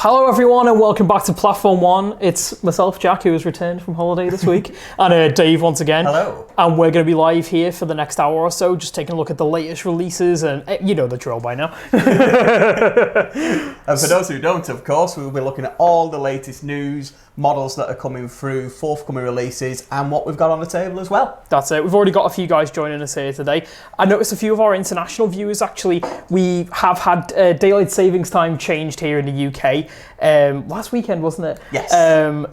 Hello everyone and welcome back to Platform 1. It's myself, Jack, who has returned from holiday this week, and Dave once again. Hello. And we're going to be live here for the next hour or so, just taking a look at the latest releases, and you know the drill by now. And for those who don't, of course, we will be looking at all the latest news, models that are coming through, forthcoming releases, and what we've got on the table as well. That's it. We've already got a few guys joining us here today. I noticed a few of our international viewers, actually. We have had daylight savings time changed here in the UK. Last weekend, wasn't it? Yes.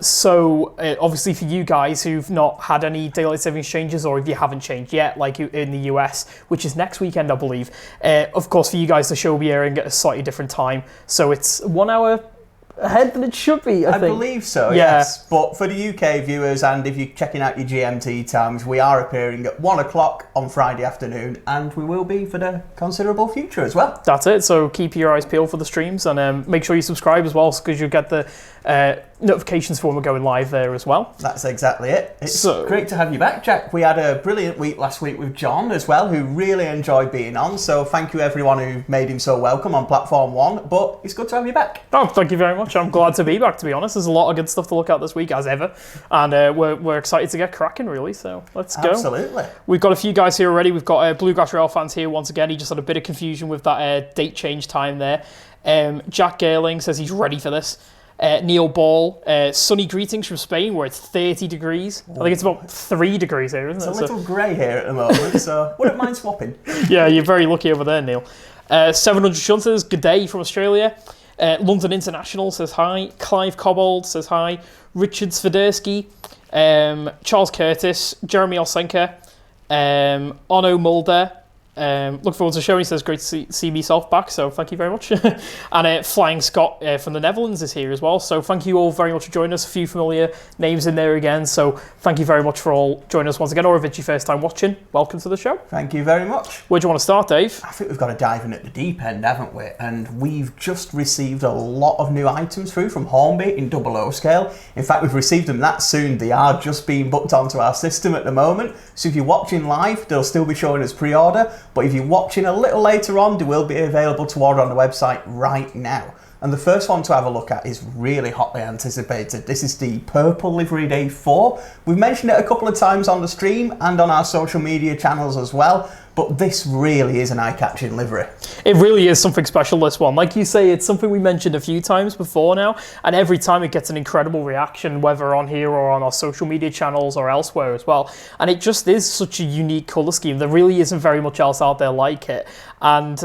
So obviously for you guys who've not had any daylight savings changes, or if you haven't changed yet, like in the US, which is next weekend, I believe. Of course, for you guys, the show will be airing at a slightly different time. So it's 1 hour ahead than it should be, I think. I believe so, yes. But for the UK viewers, and if you're checking out your GMT times, we are appearing at 1 o'clock on Friday afternoon, and we will be for the considerable future as well. That's it. So keep your eyes peeled for the streams, and make sure you subscribe as well, because you'll get the notifications for when we're going live there as well. That's exactly it. It's great to have you back, Jack. We had a brilliant week last week with John as well, who really enjoyed being on. So thank you everyone who made him so welcome on Platform 1. But it's good to have you back. Oh, thank you very much. I'm glad to be back, to be honest. There's a lot of good stuff to look at this week, as ever. And we're excited to get cracking, really. So let's go. Absolutely. We've got a few guys here already. We've got Bluegrass Rail fans here once again. He just had a bit of confusion with that date change time there. Jack Gerling says he's ready for this. Neil Ball, sunny greetings from Spain, where it's 30 degrees. I think it's about 3 degrees here, isn't it? It's a little grey here at the moment, so wouldn't mind swapping. Yeah, you're very lucky over there, Neil. 700 Shunters, good day from Australia. London International says hi. Clive Cobbold says hi. Richard Svidersky, Charles Curtis, Jeremy Olsenka, Onno Mulder. Look forward to the show. He says, great to see myself back, so thank you very much. And Flying Scott from the Netherlands is here as well, so thank you all very much for joining us. A few familiar names in there again, so thank you very much for all joining us once again, or if it's your first time watching, welcome to the show. Thank you very much. Where do you want to start, Dave? I think we've got to dive in at the deep end, haven't we? And we've just received a lot of new items through from Hornby in 00 scale. In fact, we've received them that soon. They are just being booked onto our system at the moment, so if you're watching live, they'll still be showing as pre-order. But if you're watching a little later on, they will be available to order on the website right now. And the first one to have a look at is really hotly anticipated. This is the Purple Livery Day 4. We've mentioned it a couple of times on the stream and on our social media channels as well, but this really is an eye-catching livery. It really is something special, this one. Like you say, it's something we mentioned a few times before now, and every time it gets an incredible reaction, whether on here or on our social media channels or elsewhere as well. And it just is such a unique colour scheme. There really isn't very much else out there like it. And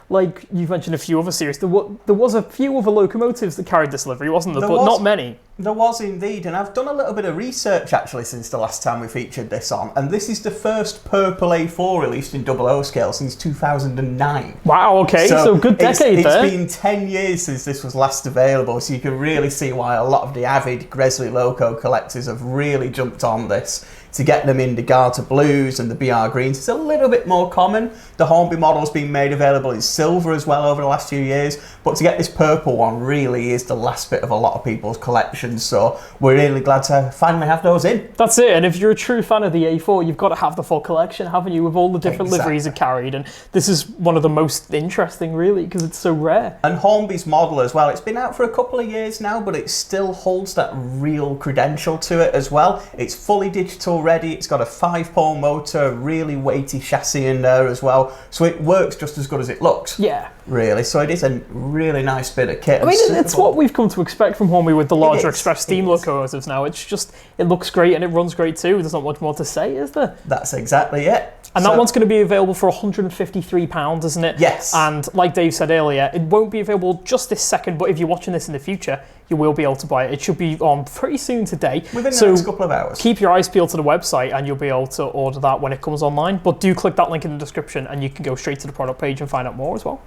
like you've mentioned a few other series, there was a few other locomotives that carried this livery, wasn't there? But not many. There was indeed, and I've done a little bit of research actually since the last time we featured this on, and this is the first Purple A4 released in 00 scale since 2009. Wow, okay, so good decade there. It's been 10 years since this was last available, so you can really see why a lot of the avid Gresley Loco collectors have really jumped on this. To get them in the Garter Blues and the BR Greens, it's a little bit more common. The Hornby model's been made available in silver as well over the last few years, but to get this purple one really is the last bit of a lot of people's collections, so we're really glad to finally have those in. That's it, and if you're a true fan of the A4, you've got to have the full collection, haven't you, with all the different liveries it carried, and this is one of the most interesting, really, because it's so rare. And Hornby's model as well, it's been out for a couple of years now, but it still holds that real credential to it as well. It's fully digital ready, it's got a 5-pole motor, a really weighty chassis in there as well, so it works just as good as it looks. Yeah. Really, so it is a really nice bit of kit. I mean, it's what we've come to expect from Hornby with the larger express steam locomotives now. It's just, it looks great and it runs great too. There's not much more to say, is there? That's exactly it. And that one's going to be available for £153, isn't it? Yes. And like Dave said earlier, it won't be available just this second, but if you're watching this in the future, you will be able to buy it. It should be on pretty soon today. Within the next couple of hours. Keep your eyes peeled to the website and you'll be able to order that when it comes online. But do click that link in the description and you can go straight to the product page and find out more as well.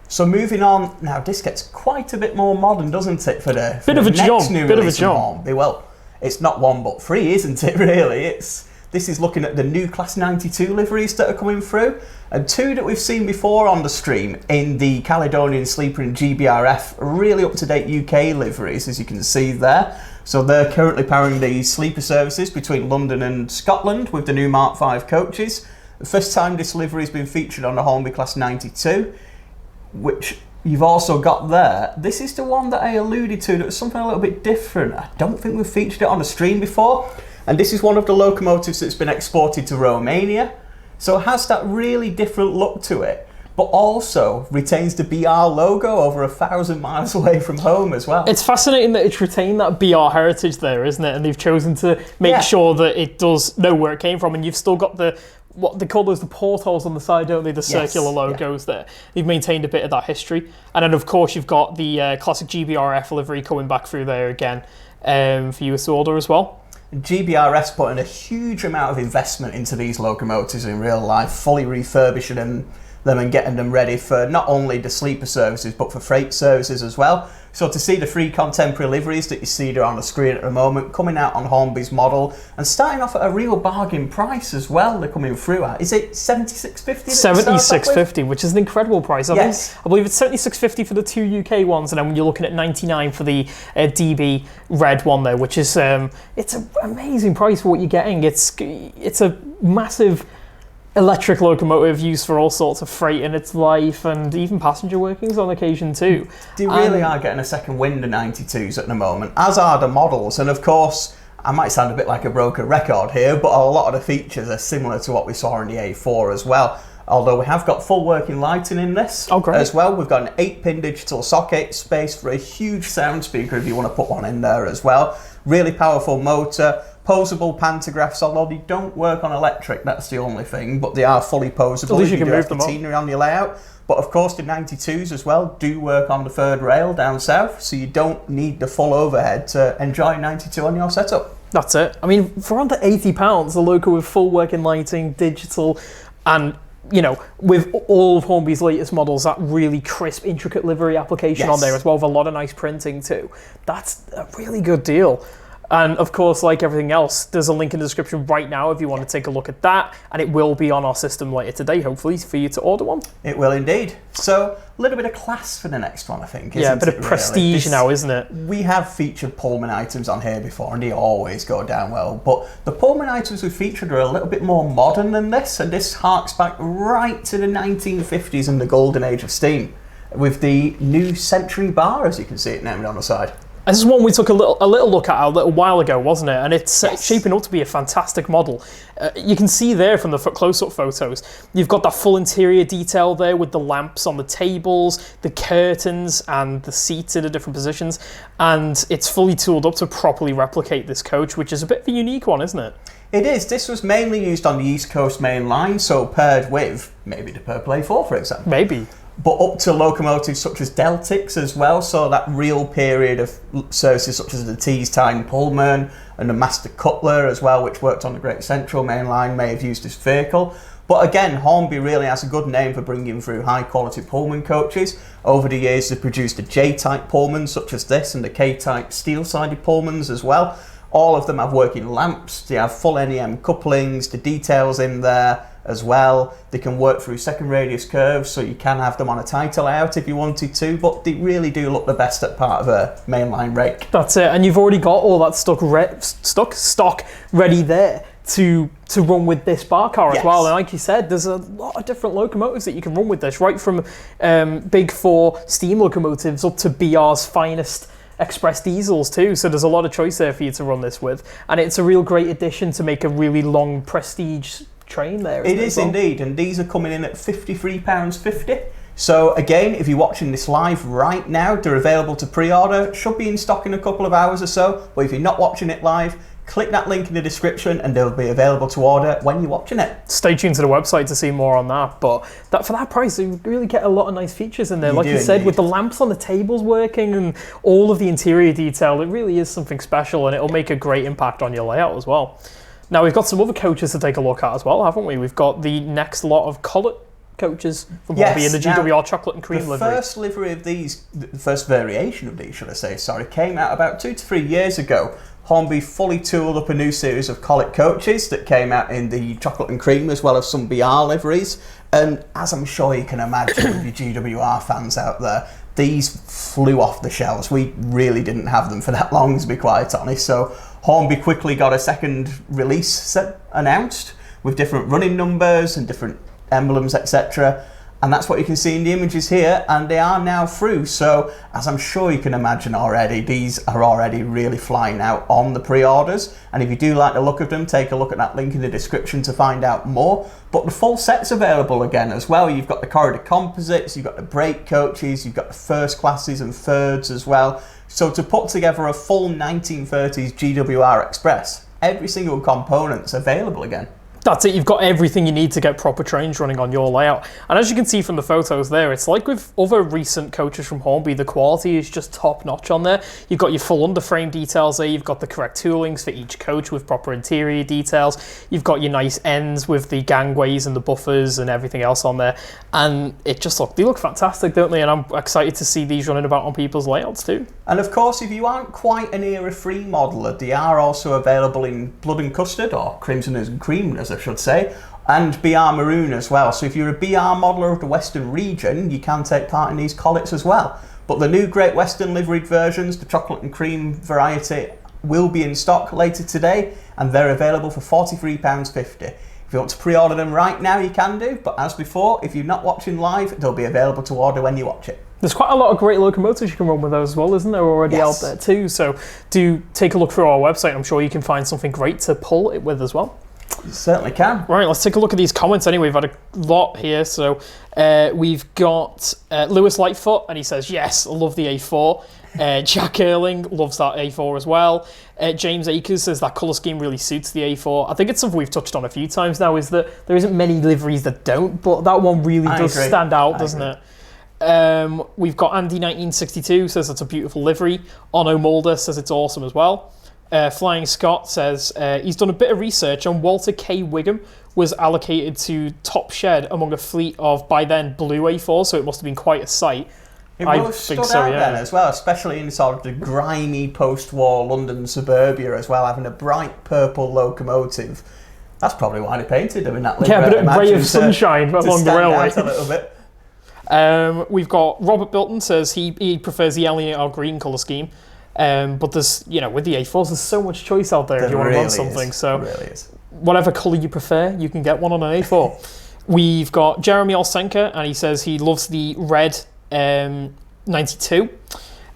So moving on, now this gets quite a bit more modern, doesn't it, for the next new release from Hornby? Well, it's not 1 but 3, isn't it, really? This is looking at the new Class 92 liveries that are coming through, and 2 that we've seen before on the stream in the Caledonian Sleeper and GBRF, really up-to-date UK liveries, as you can see there. So they're currently powering the sleeper services between London and Scotland with the new Mark V coaches. The first time this livery has been featured on the Hornby Class 92, which you've also got there, this is the one that I alluded to, that was something a little bit different. I don't think we've featured it on the stream before. And this is one of the locomotives that's been exported to Romania. So it has that really different look to it, but also retains the BR logo over 1,000 miles away from home as well. It's fascinating that it's retained that BR heritage there, isn't it? And they've chosen to make sure that it does know where it came from, and you've still got what they call those, the portholes on the side, don't they? The circular logos there. You've maintained a bit of that history. And then, of course, you've got the classic GBRF livery coming back through there again for you to order as well. GBRS put in a huge amount of investment into these locomotives in real life, fully refurbishing them and getting them ready for not only the sleeper services but for freight services as well. So to see the three contemporary liveries that you see there on the screen at the moment coming out on Hornby's model and starting off at a real bargain price as well, they're coming through at. Is it $76.50? $76.50, which is an incredible price. I believe it's $76.50for the two UK ones, and then when you're looking at $99 for the DB red one there, which is it's an amazing price for what you're getting. It's a massive electric locomotive used for all sorts of freight in its life, and even passenger workings on occasion too. They really are getting a second wind of 92s at the moment, as are the models. And of course, I might sound a bit like a broken record here, but a lot of the features are similar to what we saw in the A4 as well. Although we have got full working lighting in this as well. We've got an 8-pin digital socket, space for a huge sound speaker if you want to put one in there as well. Really powerful motor. Posable pantographs, although they don't work on electric, that's the only thing, but they are fully posable. At least you can move them catenary on your layout. But of course the 92s as well do work on the third rail down south, so you don't need the full overhead to enjoy 92 on your setup. That's it. I mean, for under £80, the loco with full working lighting, digital, and with all of Hornby's latest models, that really crisp, intricate livery application on there as well, with a lot of nice printing too. That's a really good deal. And of course, like everything else, there's a link in the description right now if you want to take a look at that, and it will be on our system later today, hopefully, for you to order one. It will indeed. So, a little bit of class for the next one, I think. Yeah, a bit of prestige now, isn't it? We have featured Pullman items on here before, and they always go down well. But the Pullman items we featured are a little bit more modern than this, and this harks back right to the 1950s and the golden age of steam, with the new Century bar, as you can see it named on the side. This is one we took a little look at a little while ago, wasn't it? And it's shaping up to be a fantastic model. You can see there from the close-up photos, you've got that full interior detail there with the lamps on the tables, the curtains and the seats in the different positions. And it's fully tooled up to properly replicate this coach, which is a bit of a unique one, isn't it? It is. This was mainly used on the East Coast main line, so paired with maybe the Purple A4, for example. Maybe. But up to locomotives such as Deltics as well, so that real period of services such as the Tees-Tyne Pullman and the Master Cutler as well, which worked on the Great Central main line, may have used this vehicle. But again, Hornby really has a good name for bringing through high quality Pullman coaches. Over the years they've produced the J-type Pullmans such as this, and the K-type steel-sided Pullmans as well. All of them have working lamps, they have full NEM couplings, the details in there as well. They can work through second radius curves, so you can have them on a tighter layout if you wanted to, but they really do look the best at part of a mainline rake. That's it, and you've already got all that stock ready there to run with this bar car as well. And like you said, there's a lot of different locomotives that you can run with this, right from big 4 steam locomotives up to BR's finest express diesels too, so there's a lot of choice there for you to run this with, and it's a real great addition to make a really long prestige train there. It is indeed, and these are coming in at £53.50. So again, if you're watching this live right now, they're available to pre-order. Should be in stock in a couple of hours or so, but if you're not watching it live, click that link in the description and they'll be available to order when you're watching it. Stay tuned to the website to see more on that, but for that price you really get a lot of nice features in there. Like you said, with the lamps on the tables working and all of the interior detail, it really is something special, and it'll make a great impact on your layout as well. Now we've got some other coaches to take a look at as well, haven't we? We've got the next lot of Collett coaches from Hornby in the GWR chocolate and cream livery. The first livery of these, the first variation of these, should I say, sorry, came out about 2 to 3 years ago. Hornby fully tooled up a new series of Collett coaches that came out in the chocolate and cream, as well as some BR liveries. And as I'm sure you can imagine with your GWR fans out there, these flew off the shelves. We really didn't have them for that long, to be quite honest. So Hornby quickly got a second release set announced with different running numbers and different emblems, etc. And that's what you can see in the images here, and they are now through. So, as I'm sure you can imagine already, these are already really flying out on the pre-orders. And if you do like the look of them, take a look at that link in the description to find out more. But the full set's available again as well. You've got the corridor composites, you've got the brake coaches, you've got the first classes and thirds as well. So to put together a full 1930s GWR Express, every single component's available again. That's it, you've got everything you need to get proper trains running on your layout. And as you can see from the photos there, it's like with other recent coaches from Hornby, the quality is just top notch on there. You've got your full underframe details there, you've got the correct toolings for each coach with proper interior details, you've got your nice ends with the gangways and the buffers and everything else on there. And it just they look fantastic, don't they? And I'm excited to see these running about on people's layouts too. And of course, if you aren't quite an era 3 modeler, they are also available in blood and custard, or crimson and cream as I should say, and BR Maroon as well. So if you're a BR modeler of the Western region, you can take part in these Colletts as well. But the new Great Western liveried versions, the chocolate and cream variety, will be in stock later today, and they're available for £43.50. If you want to pre-order them right now, you can do, but as before, if you're not watching live, they'll be available to order when you watch it. There's quite a lot of great locomotives you can run with those as well, isn't there, already out there too? So do take a look through our website. I'm sure you can find something great to pull it with as well. You certainly can. Right, let's take a look at these comments anyway. We've had a lot here. So we've got Lewis Lightfoot, and he says, yes, I love the A4. Jack Erling loves that A4 as well. James Akers says that colour scheme really suits the A4. I think it's something we've touched on a few times now, is that there isn't many liveries that don't, but that one really does stand out, doesn't it? We've got Andy 1962 says it's a beautiful livery. Onno Mulder says it's awesome as well. Flying Scott says he's done a bit of research on Walter K. Wigham was allocated to top shed among a fleet of, by then, blue A4, so it must have been quite a sight. It will have stood out then as well, especially in sort of the grimy post-war London suburbia as well, having a bright purple locomotive. That's probably why they painted them in that livery. Yeah, but a ray of sunshine along the railway. A little bit. We've got Robert Bilton says he prefers the Alliator green colour scheme. But there's, with the A4s, there's so much choice out there if you want to run something. So whatever colour you prefer, you can get one on an A4. We've got Jeremy Olsenka, and he says he loves the red 92.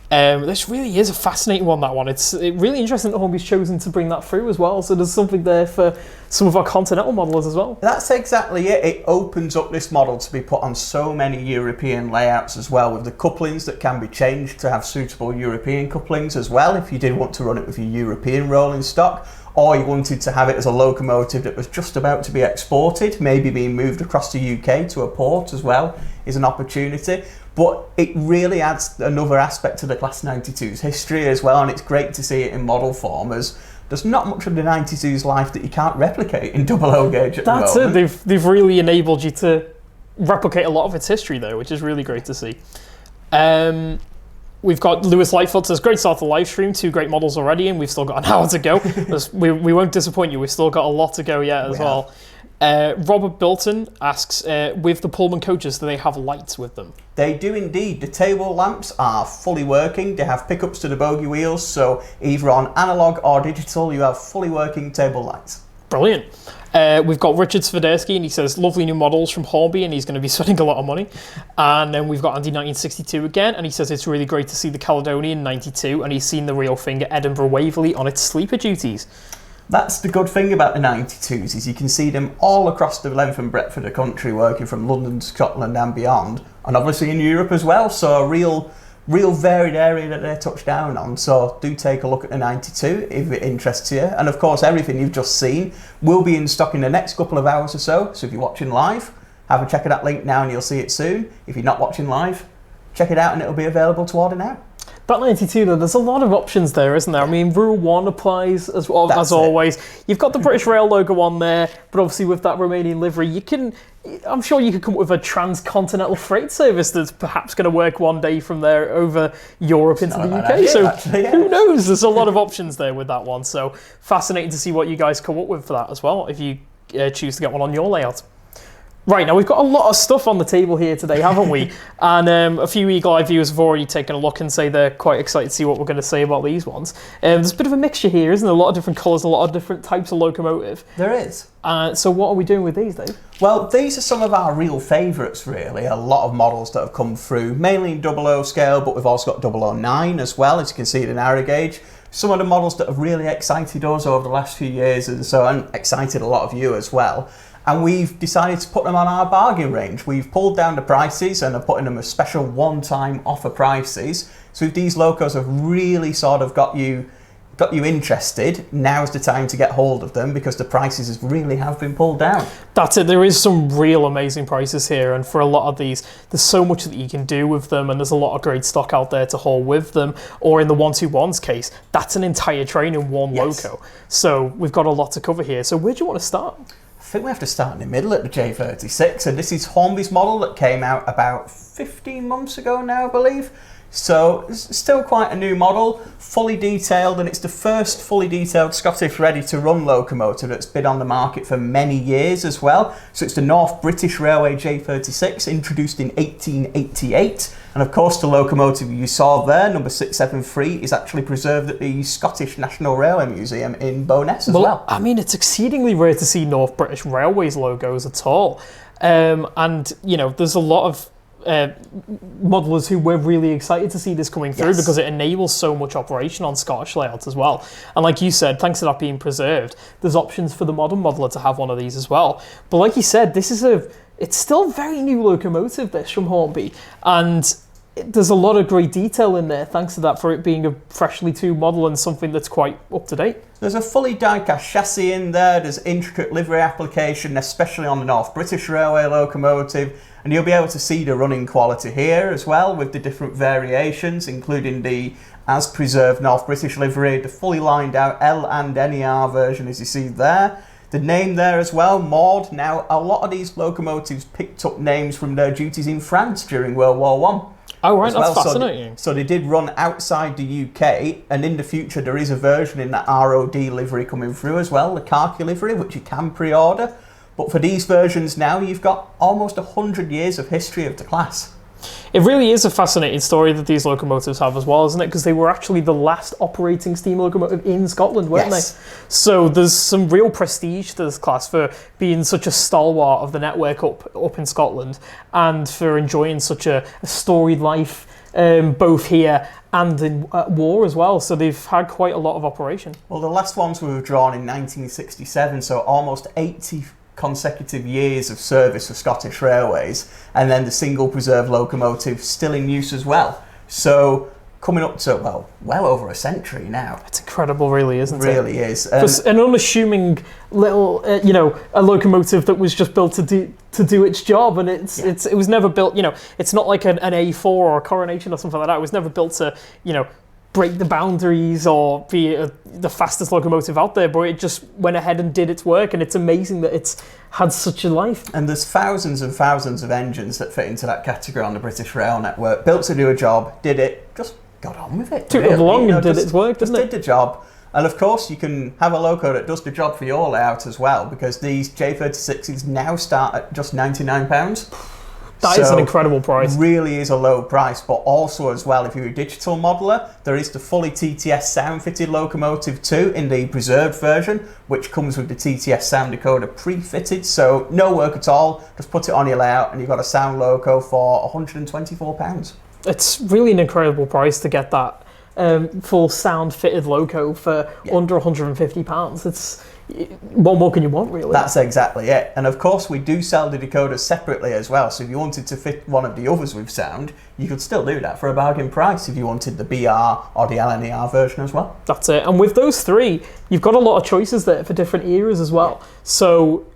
This really is a fascinating one, that one. It's really interesting that Hornby's chosen to bring that through as well. So there's something there for some of our continental modelers as well. That's exactly it. It opens up this model to be put on so many European layouts as well, with the couplings that can be changed to have suitable European couplings as well, if you did want to run it with your European rolling stock, or you wanted to have it as a locomotive that was just about to be exported, maybe being moved across the UK to a port as well, is an opportunity. But it really adds another aspect to the Class 92's history as well, and it's great to see it in model form, as there's not much of the 92's life that you can't replicate in double O gauge at the moment. That's it, they've really enabled you to replicate a lot of its history there, which is really great to see. We've got Lewis Lightfoot says, great start to the live stream, 2 great models already, and we've still got an hour to go. we won't disappoint you, we've still got a lot to go yet as well. Robert Bilton asks, with the Pullman coaches, do they have lights with them? They do indeed. The table lamps are fully working. They have pickups to the bogie wheels, so either on analogue or digital, you have fully working table lights. Brilliant. We've got Richard Swiderski, and he says, lovely new models from Hornby, and he's going to be spending a lot of money. And then we've got Andy 1962 again, and he says it's really great to see the Caledonian 92, and he's seen the real thing at Edinburgh Waverley on its sleeper duties. That's the good thing about the 92s, is you can see them all across the length and breadth of the country, working from London to Scotland and beyond, and obviously in Europe as well, so a real varied area that they touch down on. So do take a look at the 92 if it interests you, and of course everything you've just seen will be in stock in the next couple of hours or so if you're watching live, have a check of that link now and you'll see it soon. If you're not watching live, check it out and it'll be available to order now. That 92 though, there's a lot of options there, isn't there? I mean, Rule 1 applies as always. You've got the British Rail logo on there, but obviously with that Romanian livery, I'm sure you could come up with a transcontinental freight service that's perhaps going to work one day from there over Europe into the UK. Who knows? There's a lot of options there with that one. So fascinating to see what you guys come up with for that as well, if you choose to get one on your layout. Right, now we've got a lot of stuff on the table here today, haven't we? And a few Eagle Eye viewers have already taken a look and say they're quite excited to see what we're going to say about these ones. There's a bit of a mixture here, isn't there? A lot of different colours, a lot of different types of locomotive. There is. So what are we doing with these, Dave? Well, these are some of our real favourites, really. A lot of models that have come through, mainly in 00 scale, but we've also got 009 as well, as you can see the narrow gauge. Some of the models that have really excited us over the last few years and so on, excited a lot of you as well. And we've decided to put them on our bargain range. We've pulled down the prices and are putting them as special one-time offer prices. So if these locos have really sort of got you interested, now's the time to get hold of them because the prices really have been pulled down. That's it. There is some real amazing prices here, and for a lot of these, there's so much that you can do with them, and there's a lot of great stock out there to haul with them. Or in the 121's case, that's an entire train in one loco. So we've got a lot to cover here. So where do you want to start? I think we have to start in the middle at the J36, and this is Hornby's model that came out about 15 months ago now, I believe. So it's still quite a new model, fully detailed, and it's the first fully detailed Scottish ready-to-run locomotive that's been on the market for many years as well. So it's the North British Railway J36, introduced in 1888. And of course the locomotive you saw there, number 673, is actually preserved at the Scottish National Railway Museum in Bo'ness as well. I mean, it's exceedingly rare to see North British Railways logos at all. And, you know, there's a lot of modelers who were really excited to see this coming through because it enables so much operation on Scottish layouts as well. And like you said, thanks to that being preserved, there's options for the modern modeler to have one of these as well. But like you said, it's still a very new locomotive, this, from Hornby, and there's a lot of great detail in there thanks to that, for it being a freshly tuned model and something that's quite up to date. There's a fully die-cast chassis in there, there's intricate livery application, especially on the North British Railway locomotive, and you'll be able to see the running quality here as well with the different variations, including the as preserved North British livery, the fully lined out L and NER version as you see there. The name there as well, Maud. Now, a lot of these locomotives picked up names from their duties in France during World War I. Oh, right, that's fascinating. So they did run outside the UK, and in the future there is a version in that ROD livery coming through as well, the khaki livery, which you can pre-order. But for these versions now, you've got almost 100 years of history of the class. It really is a fascinating story that these locomotives have as well, isn't it? Because they were actually the last operating steam locomotive in Scotland, weren't they? So there's some real prestige to this class for being such a stalwart of the network up in Scotland, and for enjoying such a storied life both here and in war as well. So they've had quite a lot of operation. Well, the last ones were drawn in 1967, so almost 80 consecutive years of service for Scottish Railways, and then the single preserved locomotive still in use as well. So coming up to, well over a century now. It's incredible, really, isn't it? It really is. An unassuming little, a locomotive that was just built to do its job, and it was never built, it's not like an A4 or a Coronation or something like that. It was never built to, break the boundaries or be the fastest locomotive out there, but it just went ahead and did its work, and it's amazing that it's had such a life. And there's thousands and thousands of engines that fit into that category on the British Rail network. Built to do a job, did it, just got on with it. Took it along and did its work, didn't it? Just did the job. And of course you can have a loco that does the job for your layout as well, because these J36s now start at just £99. That is an incredible price. Really is a low price, but also as well, if you're a digital modeler, there is the fully TTS sound fitted locomotive too in the preserved version, which comes with the TTS sound decoder pre-fitted, so no work at all, just put it on your layout and you've got a sound loco for £124. It's really an incredible price to get that full sound fitted loco for under £150. It's what more can you want, really? That's exactly it. And of course we do sell the decoders separately as well, so if you wanted to fit one of the others with sound, you could still do that for a bargain price if you wanted the BR or the LNER version as well. That's it. And with those three, you've got a lot of choices there for different eras as well. So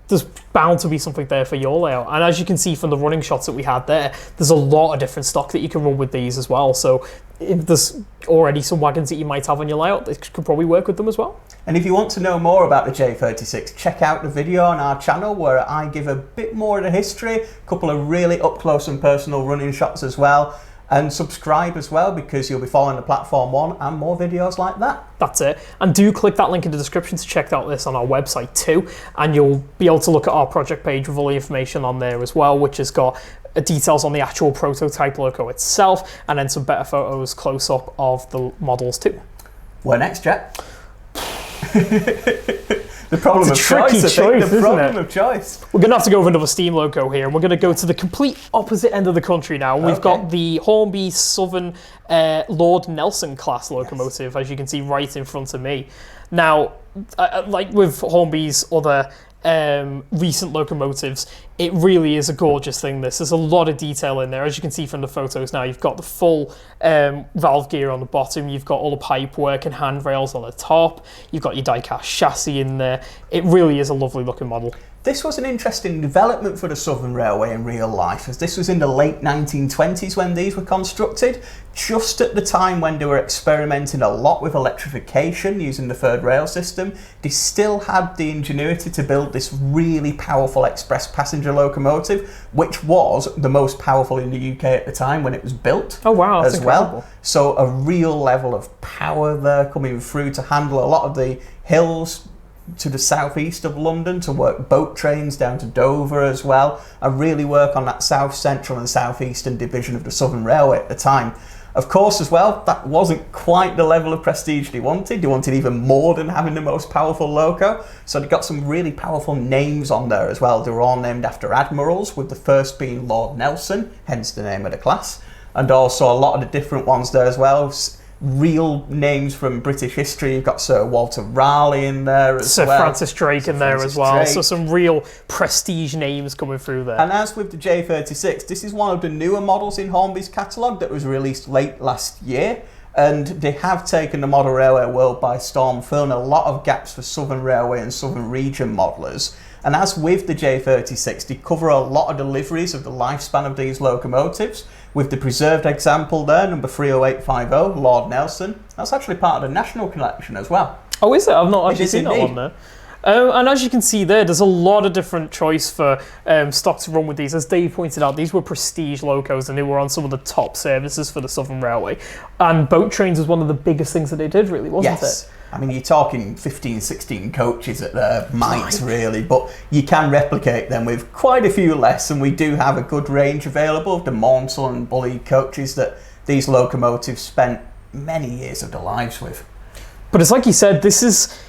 there's bound to be something there for your layout. And as you can see from the running shots that we had there, there's a lot of different stock that you can run with these as well. So if there's already some wagons that you might have on your layout, they could probably work with them as well. And if you want to know more about the J36, check out the video on our channel where I give a bit more of the history, a couple of really up close and personal running shots as well. And subscribe as well, because you'll be following the Platform 1 and more videos like that. That's it. And do click that link in the description to check out this on our website too. And you'll be able to look at our project page with all the information on there as well, which has got details on the actual prototype loco itself, and then some better photos close up of the models too. Where next, Jet? The problem of choice, the problem of choice. We're going to have to go with another steam loco here, and we're going to go to the complete opposite end of the country now. We've got the Hornby Southern Lord Nelson class locomotive, as you can see right in front of me. Now, like with Hornby's other recent locomotives, it really is a gorgeous thing. There's a lot of detail in there, as you can see from the photos now. You've got the full valve gear on the bottom, you've got all the pipe work and handrails on the top, you've got your die-cast chassis in there. It really is a lovely looking model. This was an interesting development for the Southern Railway in real life, as this was in the late 1920s when these were constructed, just at the time when they were experimenting a lot with electrification using the third rail system. They still had the ingenuity to build this really powerful express passenger locomotive, which was the most powerful in the UK at the time when it was built. Oh wow, that's as incredible. Well. So a real level of power there coming through to handle a lot of the hills to the southeast of London, to work boat trains down to Dover as well, and really work on that south central and southeastern division of the Southern Railway at the time. Of course, as well, that wasn't quite the level of prestige they wanted. They wanted even more than having the most powerful loco, so they got some really powerful names on there as well. They were all named after admirals, with the first being Lord Nelson, hence the name of the class, and also a lot of the different ones there as well. Real names from British history. You've got Sir Walter Raleigh in there as well. Sir Francis Drake in there as well. So some real prestige names coming through there. And as with the J36, this is one of the newer models in Hornby's catalogue that was released late last year. And they have taken the model railway world by storm, filling a lot of gaps for Southern Railway and Southern Region modelers. And as with the J36, they cover a lot of deliveries of the lifespan of these locomotives, with the preserved example there, number 30850, Lord Nelson. That's actually part of the National Collection as well. Oh, is it? I've not actually seen that one there. And as you can see there's a lot of different choice for stock to run with these. As Dave pointed out, these were prestige locos and they were on some of the top services for the Southern Railway. And boat trains was one of the biggest things that they did, really, wasn't it? I mean, you're talking 15, 16 coaches at their might, really, but you can replicate them with quite a few less, and we do have a good range available of the Maunsell and Bully coaches that these locomotives spent many years of their lives with. But it's like you said, this is,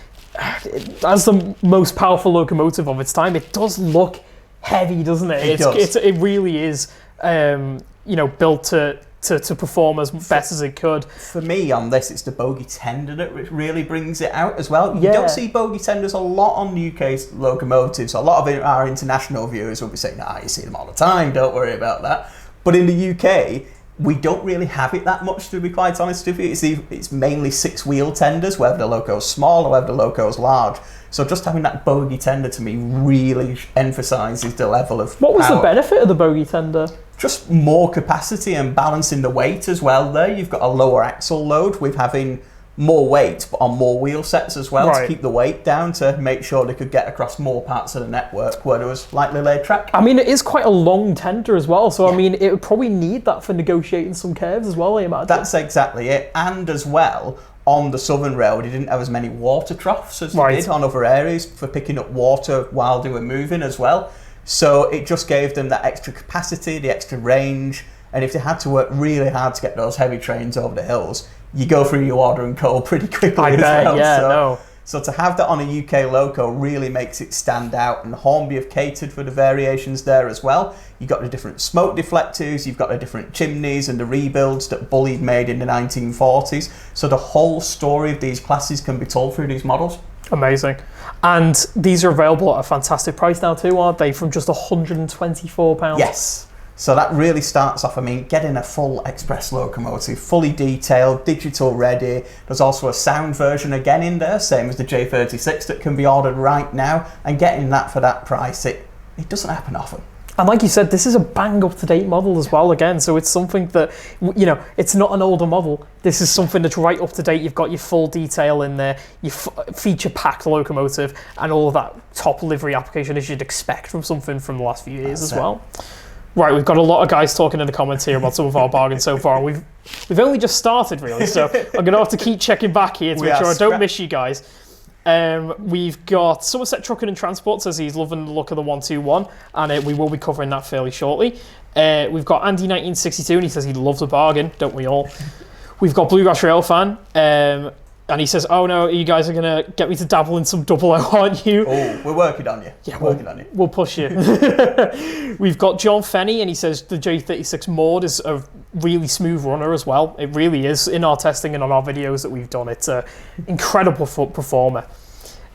as the most powerful locomotive of its time, it does look heavy, doesn't it? It really is, built to perform as best as it could. For me on this, it's the bogie tender that really brings it out as well. You don't see bogie tenders a lot on UK's locomotives. A lot of our international viewers will be saying, you see them all the time, don't worry about that. But in the UK, we don't really have it that much, to be quite honest with you. It's mainly six-wheel tenders, whether the loco's small or whether the loco's large. So just having that bogie tender to me really emphasises the level of What was power. the benefit of the bogie tender? Just more capacity and balancing the weight as well there. You've got a lower axle load with having more weight but on more wheel sets as well, to keep the weight down, to make sure they could get across more parts of the network where there was lightly laid track. I mean, it is quite a long tender as well, so I mean, it would probably need that for negotiating some curves as well, I imagine. That's exactly it. And as well, on the Southern Railway, they didn't have as many water troughs as they did on other areas for picking up water while they were moving as well. So it just gave them that extra capacity, the extra range, and if they had to work really hard to get those heavy trains over the hills, you go through your water and coal pretty quickly as well. So to have that on a UK loco really makes it stand out, and Hornby have catered for the variations there as well. You've got the different smoke deflectors, you've got the different chimneys and the rebuilds that Bully made in the 1940s. So the whole story of these classes can be told through these models. Amazing. And these are available at a fantastic price now too, aren't they? From just £124. Yes. So that really starts off, getting a full express locomotive, fully detailed, digital ready. There's also a sound version again in there, same as the J36, that can be ordered right now, and getting that for that price, it doesn't happen often. And like you said, this is a bang up-to-date model as well again, so it's something that, it's not an older model. This is something that's right up-to-date. You've got your full detail in there, your feature-packed locomotive, and all of that top livery application as you'd expect from something from the last few years as well. Right, we've got a lot of guys talking in the comments here about some of our bargains so far. We've only just started, really, so I'm going to have to keep checking back here to make sure I don't miss you guys. We've got Somerset Trucking and Transport says he's loving the look of the 121, and we will be covering that fairly shortly. We've got Andy 1962, and he says he loves a bargain, don't we all? We've got Bluegrass Rail Fan, and he says, "Oh no, you guys are gonna get me to dabble in some double O, aren't you?" Oh, we're working on you. Yeah, we'll push you. We've got John Fenney, and he says the J36 Maud is a really smooth runner as well. It really is. In our testing and on our videos that we've done, it's an incredible performer.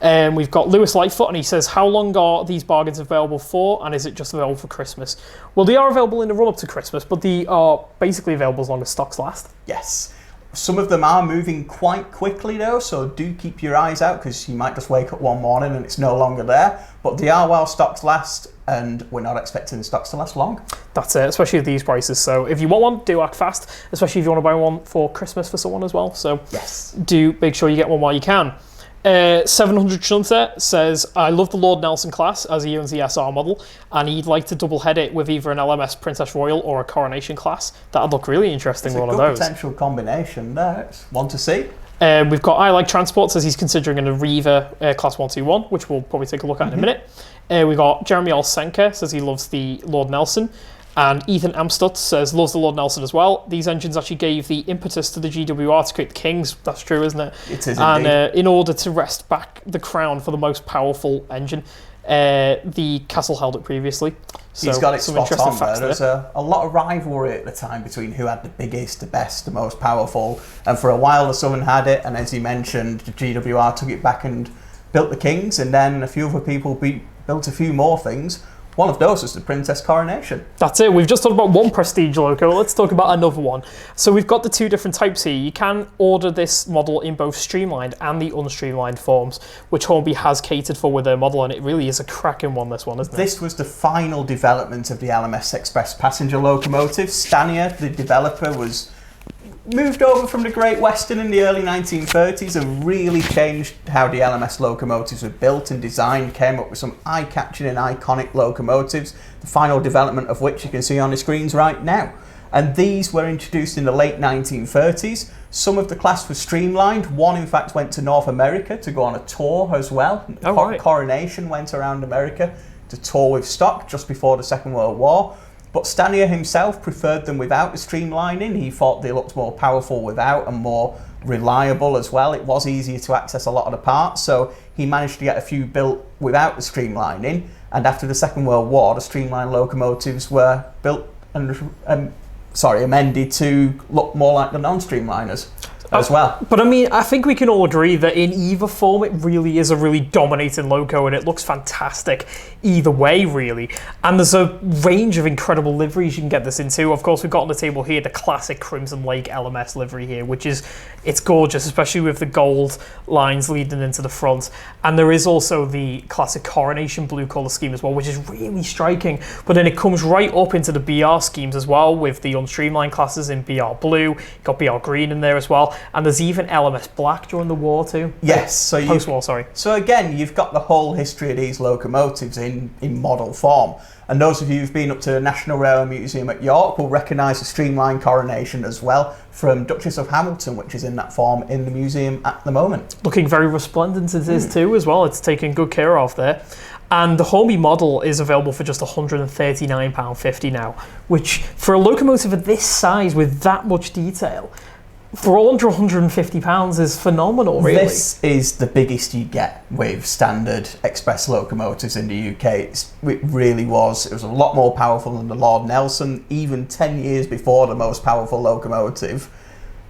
We've got Lewis Lightfoot, and he says, "How long are these bargains available for, and is it just available for Christmas?" Well, they are available in the run-up to Christmas, but they are basically available as long as stocks last. Yes. Some of them are moving quite quickly though, so do keep your eyes out, because you might just wake up one morning and it's no longer there. But they are while stocks last, and we're not expecting the stocks to last long. That's it, especially at these prices. So if you want one, do act fast, especially if you want to buy one for Christmas for someone as well. So yes, do make sure you get one while you can. 700 Shunter says, "I love the Lord Nelson class as he owns the SR model, and he'd like to double head it with either an LMS Princess Royal or a Coronation class. That'd look really interesting, one of those. It's a good potential combination there. It's one to see." We've got I Like Transport says he's considering an Arriva Class 121, which we'll probably take a look at in a minute. We've got Jeremy Olsenka says he loves the Lord Nelson. And Ethan Amstutz says loves the Lord Nelson as well. These engines actually gave the impetus to the GWR to create the Kings. That's true, isn't it? It is and, indeed. In order to wrest back the crown for the most powerful engine, the Castle held it previously. So he's got it some spot interesting on facts there. There's a lot of rivalry at the time between who had the biggest, the best, the most powerful. And for a while the Southern had it, and as he mentioned, the GWR took it back and built the Kings, and then a few other people built a few more things. One of those was the Princess Coronation. That's it. We've just talked about one prestige loco. Let's talk about another one. So we've got the two different types here. You can order this model in both streamlined and the unstreamlined forms, which Hornby has catered for with their model, and it really is a cracking one, this one, isn't it? This was the final development of the LMS Express passenger locomotive. Stanier, the developer, was moved over from the Great Western in the early 1930s and really changed how the LMS locomotives were built and designed, came up with some eye-catching and iconic locomotives, the final development of which you can see on the screens right now. And these were introduced in the late 1930s. Some of the class was streamlined. One, in fact, went to North America to go on a tour as well. Right. Coronation went around America to tour with stock just before the Second World War. But Stanier himself preferred them without the streamlining. He thought they looked more powerful without and more reliable as well. It was easier to access a lot of the parts, so he managed to get a few built without the streamlining. And after the Second World War, the streamlined locomotives were built and amended to look more like the non-streamliners as well. But I mean, I think we can all agree that in either form, it really is a really dominating loco, and it looks fantastic either way, really. And there's a range of incredible liveries you can get this into. Of course, we've got on the table here the classic Crimson Lake LMS livery here, which is, it's gorgeous, especially with the gold lines leading into the front. And there is also the classic Coronation blue colour scheme as well, which is really striking. But then it comes right up into the BR schemes as well, with the unstreamlined classes in BR blue, got BR green in there as well. And there's even LMS Black during the war too. Yes, so post-war, sorry. So again, you've got the whole history of these locomotives in model form. And those of you who've been up to the National Railway Museum at York will recognise the streamlined Coronation as well from Duchess of Hamilton, which is in that form in the museum at the moment. Looking very resplendent it is too as well. It's taken good care of there. And the Hornby model is available for just £139.50 now, which for a locomotive of this size with that much detail, for all under £150 is phenomenal, really. This is the biggest you get with standard express locomotives in the UK. It really was. It was a lot more powerful than the Lord Nelson. Even 10 years before the most powerful locomotive,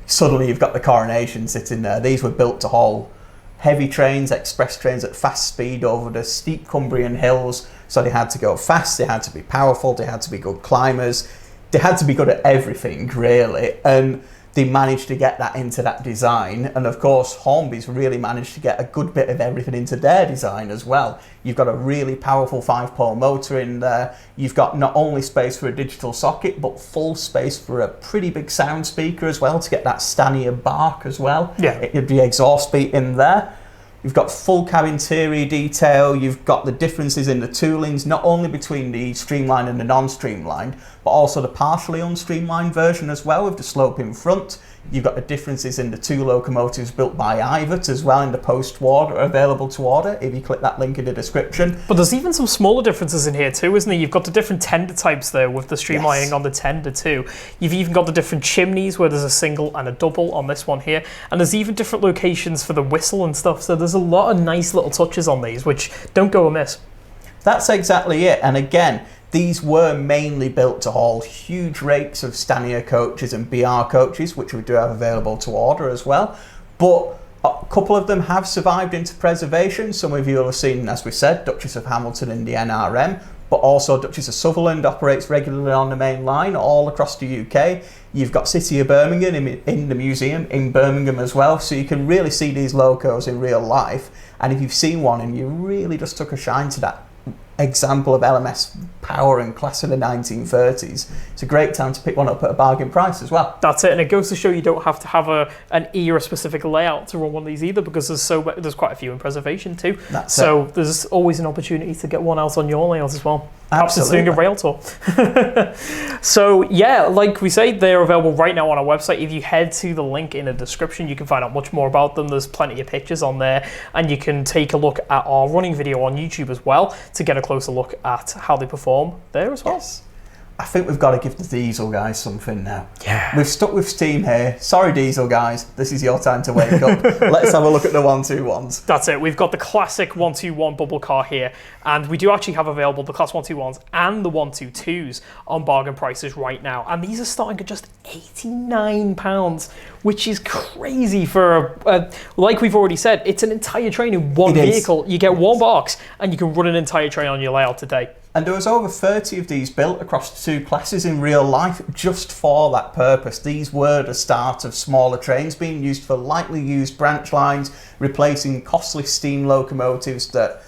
suddenly you've got the Coronation sitting there. These were built to haul heavy trains, express trains at fast speed over the steep Cumbrian hills. So they had to go fast, they had to be powerful, they had to be good climbers. They had to be good at everything, really. And they managed to get that into that design, and of course Hornby's really managed to get a good bit of everything into their design as well. You've got a really powerful 5-pole motor in there, you've got not only space for a digital socket but full space for a pretty big sound speaker as well to get that Stanier bark as well. Yeah. The exhaust beat in there. You've got full cab interior detail, you've got the differences in the toolings, not only between the streamlined and the non-streamlined, but also the partially unstreamlined version as well with the sloping front. You've got the differences in the 2 locomotives built by Ivert as well in the post-war that are available to order if you click that link in the description. But there's even some smaller differences in here too, isn't there? You've got the different tender types there with the streamlining on the tender too. You've even got the different chimneys where there's a single and a double on this one here. And there's even different locations for the whistle and stuff. So there's a lot of nice little touches on these, which don't go amiss. That's exactly it. And again, these were mainly built to haul huge rakes of Stanier coaches and BR coaches, which we do have available to order as well. But a couple of them have survived into preservation. Some of you will have seen, as we said, Duchess of Hamilton in the NRM, but also Duchess of Sutherland operates regularly on the main line all across the UK. You've got City of Birmingham in the museum in Birmingham as well, so you can really see these locos in real life. And if you've seen one and you really just took a shine to that example of LMS power and class of the 1930s, it's a great time to pick one up at a bargain price as well. That's it, and it goes to show you don't have to have an era-specific layout to run one of these either, because there's quite a few in preservation too. So there's always an opportunity to get one out on your layout as well. Perhaps it's doing a rail tour. So yeah, like we say, they're available right now on our website. If you head to the link in the description, you can find out much more about them. There's plenty of pictures on there, and you can take a look at our running video on YouTube as well to get a closer look at how they perform there as well. Yes. I think we've got to give the diesel guys something now. Yeah. We've stuck with steam here. Sorry, diesel guys. This is your time to wake up. Let's have a look at the 121s. That's it. We've got the classic 121 bubble car here, and we do actually have available the class 121s and the 122s on bargain prices right now. And these are starting at just £89, which is crazy for, like we've already said, it's an entire train in one vehicle. You get one box, and you can run an entire train on your layout today. And there was over 30 of these built across the 2 classes in real life just for that purpose. These were the start of smaller trains being used for lightly used branch lines, replacing costly steam locomotives that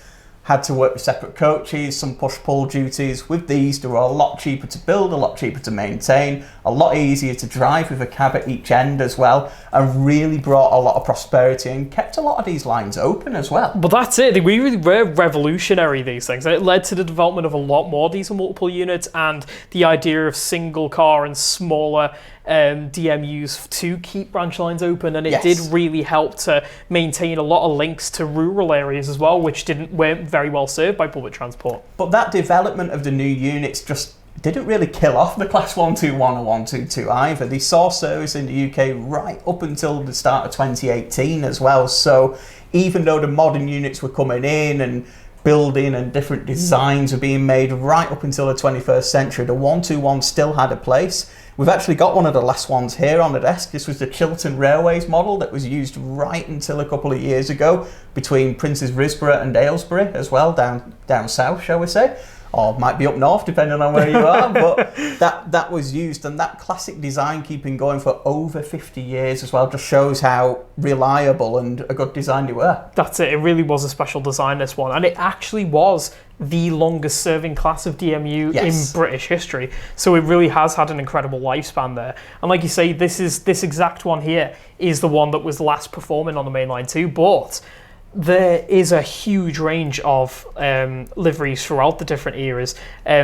had to work with separate coaches, some push-pull duties. With these, they were a lot cheaper to build, a lot cheaper to maintain, a lot easier to drive with a cab at each end as well, and really brought a lot of prosperity and kept a lot of these lines open as well. But that's it, they really were revolutionary, these things, and it led to the development of a lot more diesel multiple units and the idea of single car and smaller DMUs to keep branch lines open, and it did really help to maintain a lot of links to rural areas as well, which weren't very well served by public transport. But that development of the new units just didn't really kill off the Class 121 or 122 either. They saw service in the UK right up until the start of 2018 as well. So even though the modern units were coming in and building and different designs were being made right up until the 21st century, the 121 still had a place. We've actually got one of the last ones here on the desk. This was the Chiltern Railways model that was used right until a couple of years ago between Princes Risborough and Aylesbury as well, down south, shall we say. Or might be up north, depending on where you are. But that was used, and that classic design keeping going for over 50 years as well just shows how reliable and a good design they were. That's it. It really was a special design, this one. And it actually was the longest serving class of DMU in British history. So it really has had an incredible lifespan there. And like you say, this exact one here is the one that was last performing on the mainline too, but there is a huge range of liveries throughout the different eras.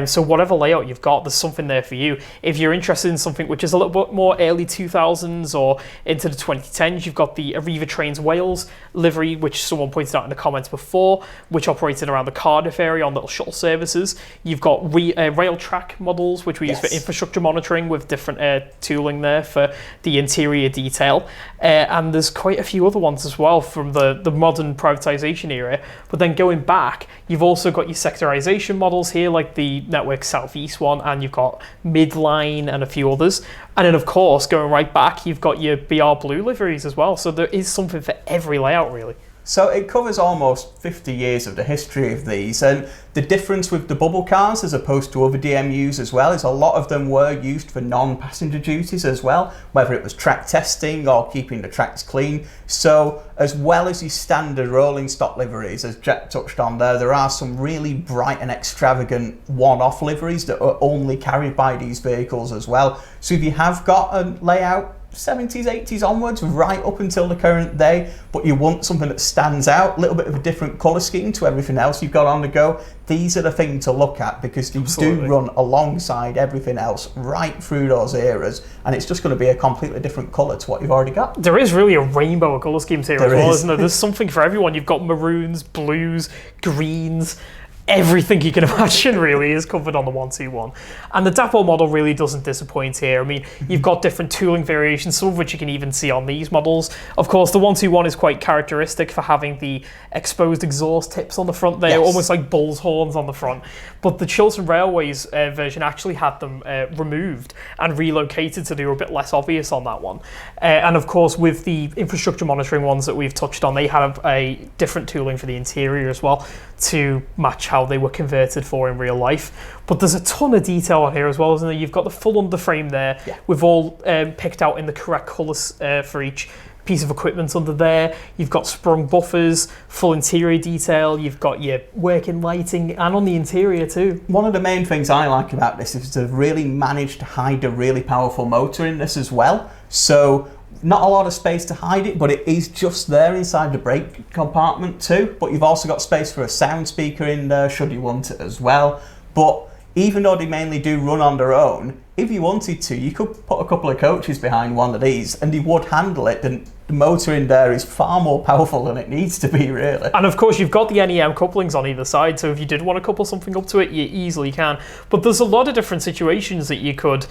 So whatever layout you've got, there's something there for you. If you're interested in something which is a little bit more early 2000s or into the 2010s, you've got the Arriva Trains Wales livery, which someone pointed out in the comments before, which operated around the Cardiff area on little shuttle services. You've got rail track models, which we use for infrastructure monitoring with different tooling there for the interior detail. And there's quite a few other ones as well from the modern privatization era. But then going back, you've also got your sectorization models here, like the Network Southeast one, and you've got Midline and a few others. And then of course, going right back, you've got your BR Blue liveries as well. So there is something for every layout, really. So it covers almost 50 years of the history of these, and the difference with the bubble cars as opposed to other DMUs as well is a lot of them were used for non-passenger duties as well, whether it was track testing or keeping the tracks clean. So as well as your standard rolling stock liveries, as Jack touched on there are some really bright and extravagant one-off liveries that are only carried by these vehicles as well. So if you have got a layout 70s, 80s onwards, right up until the current day, but you want something that stands out, a little bit of a different colour scheme to everything else you've got on the go. These are the thing to look at because these do run alongside everything else right through those eras, and it's just going to be a completely different colour to what you've already got. There is really a rainbow of colour schemes here as well, isn't there? There's something for everyone. You've got maroons, blues, greens. Everything you can imagine really is covered on the 121. And the depot model really doesn't disappoint here. I mean, you've got different tooling variations, some of which you can even see on these models. Of course, the 121 is quite characteristic for having the exposed exhaust tips on the front there, almost like bull's horns on the front. But the Chiltern Railways version actually had them removed and relocated so they were a bit less obvious on that one. And of course, with the infrastructure monitoring ones that we've touched on, they had a different tooling for the interior as well to match how they were converted for in real life. But there's a ton of detail on here as well, isn't there? You've got the full underframe there. We've all picked out in the correct colours for each piece of equipment under there. You've got sprung buffers, full interior detail, you've got your working lighting, and on the interior too. One of the main things I like about this is they've really managed to hide a really powerful motor in this as well. So not a lot of space to hide it, but it is just there inside the brake compartment too. But you've also got space for a sound speaker in there should you want it as well. But even though they mainly do run on their own, if you wanted to, you could put a couple of coaches behind one of these and they would handle it. The motor in there is far more powerful than it needs to be, really. And of course, you've got the NEM couplings on either side, so if you did want to couple something up to it, you easily can. But there's a lot of different situations that you could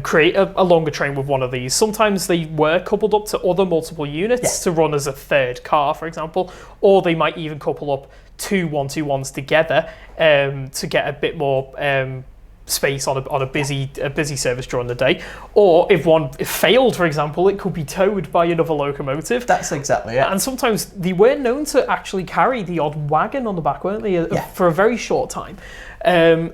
create a longer train with one of these. Sometimes they were coupled up to other multiple units to run as a third car, for example, or they might even couple up two 121s together to get a bit more space on a busy service during the day. Or if one failed, for example, it could be towed by another locomotive. That's exactly it. And sometimes they were known to actually carry the odd wagon on the back, weren't they, for a very short time.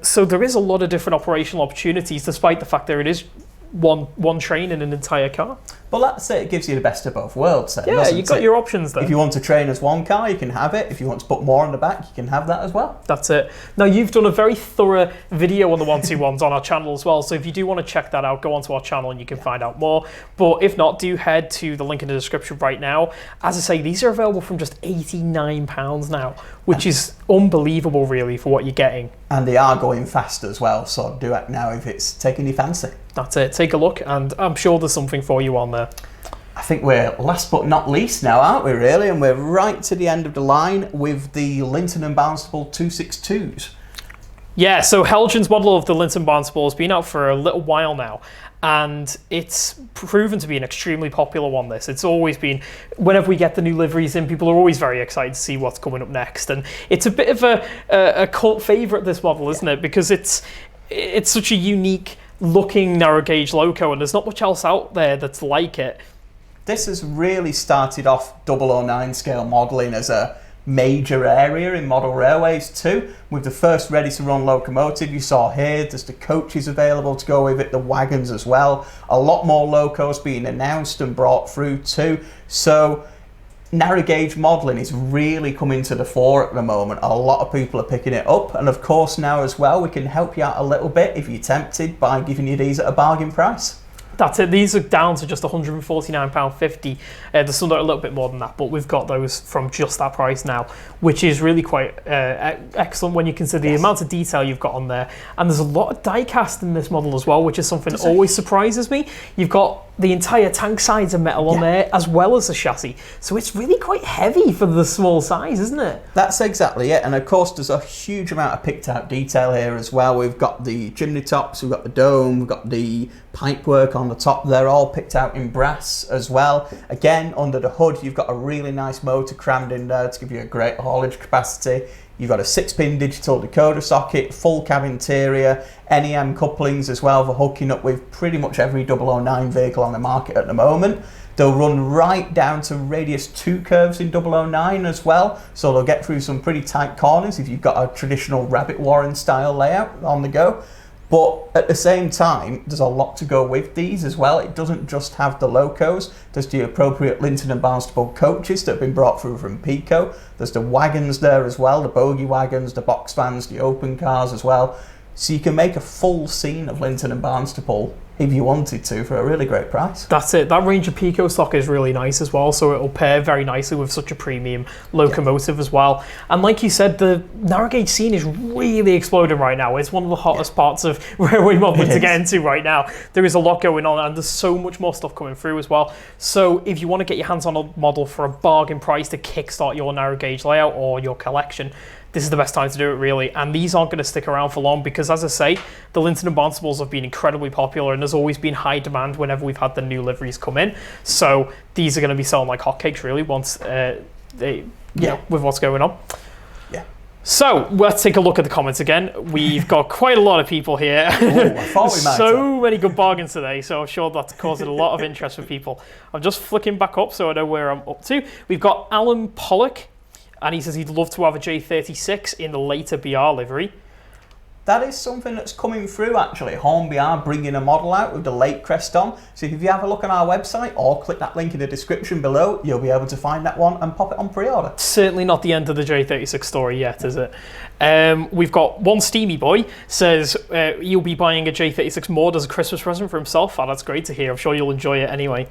So there is a lot of different operational opportunities, despite the fact that it is one train in an entire car. Well, that's it. It gives you the best of both worlds then, yeah, you've got your options there. If you want to train as one car, you can have it. If you want to put more on the back, you can have that as well. That's it. Now, you've done a very thorough video on the 121s on our channel as well, so if you do want to check that out, go onto our channel and you can find out more. But if not, do head to the link in the description right now. As I say, these are available from just £89 now, which is unbelievable, really, for what you're getting. And they are going fast as well, so do it now if it's taking your fancy. That's it. Take a look, and I'm sure there's something for you on there. I think we're last but not least now, aren't we, really? And we're right to the end of the line with the Lynton and Barnstaple 262s. Yeah, so Helgen's model of the Lynton Barnstaple has been out for a little while now, and it's proven to be an extremely popular one, this. It's always been, whenever we get the new liveries in, people are always very excited to see what's coming up next. And it's a bit of a cult favourite, this model, isn't it? Because it's such a unique looking narrow gauge loco, and there's not much else out there that's like it. This has really started off 009 scale modelling as a major area in model railways too, with the first ready to run locomotive you saw here. There's the coaches available to go with it, the wagons as well, a lot more locos being announced and brought through too. So narrow gauge modelling is really coming to the fore at the moment. A lot of people are picking it up, and of course now as well we can help you out a little bit if you're tempted by giving you these at a bargain price. That's it. These are down to just £149.50. There's some that are a little bit more than that, but we've got those from just that price now, which is really quite excellent when you consider the amount of detail you've got on there. And there's a lot of die cast in this model as well, which is something that always surprises me. You've got the entire tank sides of metal on there, as well as the chassis. So it's really quite heavy for the small size, isn't it? That's exactly it. And of course, there's a huge amount of picked out detail here as well. We've got the chimney tops, we've got the dome, we've got the pipework on the top. They're all picked out in brass as well. Again, under the hood, you've got a really nice motor crammed in there to give you a great haulage capacity. You've got a 6-pin digital decoder socket, full cab interior, NEM couplings as well for hooking up with pretty much every 009 vehicle on the market at the moment. They'll run right down to radius 2 curves in 009 as well, so they'll get through some pretty tight corners if you've got a traditional rabbit warren style layout on the go. But at the same time, there's a lot to go with these as well. It doesn't just have the locos. There's the appropriate Lynton and Barnstaple coaches that have been brought through from Pico. There's the wagons there as well, the bogie wagons, the box vans, the open cars as well. So you can make a full scene of Lynton and Barnstaple if you wanted to for a really great price. That's it. That range of Pico stock is really nice as well, so it'll pair very nicely with such a premium locomotive as well. And like you said, the narrow gauge scene is really exploding right now. It's one of the hottest parts of railway modelling to get into right now. There is a lot going on, and there's so much more stuff coming through as well. So if you want to get your hands on a model for a bargain price to kickstart your narrow gauge layout or your collection, this is the best time to do it, really. And these aren't going to stick around for long because, as I say, the Lynton and Barnstaples have been incredibly popular, and there's always been high demand whenever we've had the new liveries come in. So these are going to be selling like hotcakes, really, once with what's going on. Yeah. So let's take a look at the comments again. We've got quite a lot of people here. Ooh, I thought we might so many good bargains today, so I'm sure that's causing a lot of interest for people. I'm just flicking back up so I know where I'm up to. We've got Alan Pollock, and he says he'd love to have a J36 in the later BR livery. That is something that's coming through, actually. Hornby are bringing a model out with the late crest on. So if you have a look on our website or click that link in the description below, you'll be able to find that one and pop it on pre-order. Certainly not the end of the J36 story yet, is it? We've got one Steamy Boy says he'll be buying a J36 Maud as a Christmas present for himself. Oh, that's great to hear. I'm sure you'll enjoy it anyway.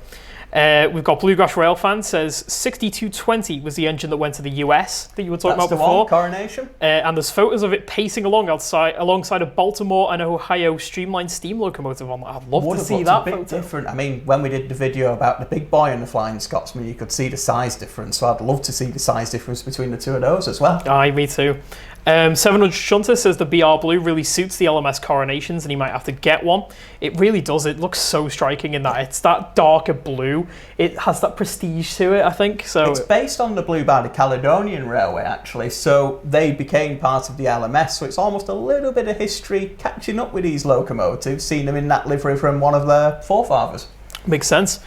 We've got Bluegrass Rail Fan says 6220 was the engine that went to the US that you were talking about before. One, Coronation. And there's photos of it pacing along alongside a Baltimore and Ohio streamlined steam locomotive on that. I'd love to see that. Would have looked a bit different. I mean, when we did the video about the Big Boy and the Flying Scotsman, you could see the size difference. So I'd love to see the size difference between the two of those as well. Aye, me too. 700 Shunter says the BR Blue really suits the LMS Coronations and he might have to get one. It really does. It looks so striking in that. It's that darker blue. It has that prestige to it, I think. So it's based on the blue by the Caledonian Railway, actually. So they became part of the LMS. So it's almost a little bit of history catching up with these locomotives, seeing them in that livery from one of their forefathers. Makes sense.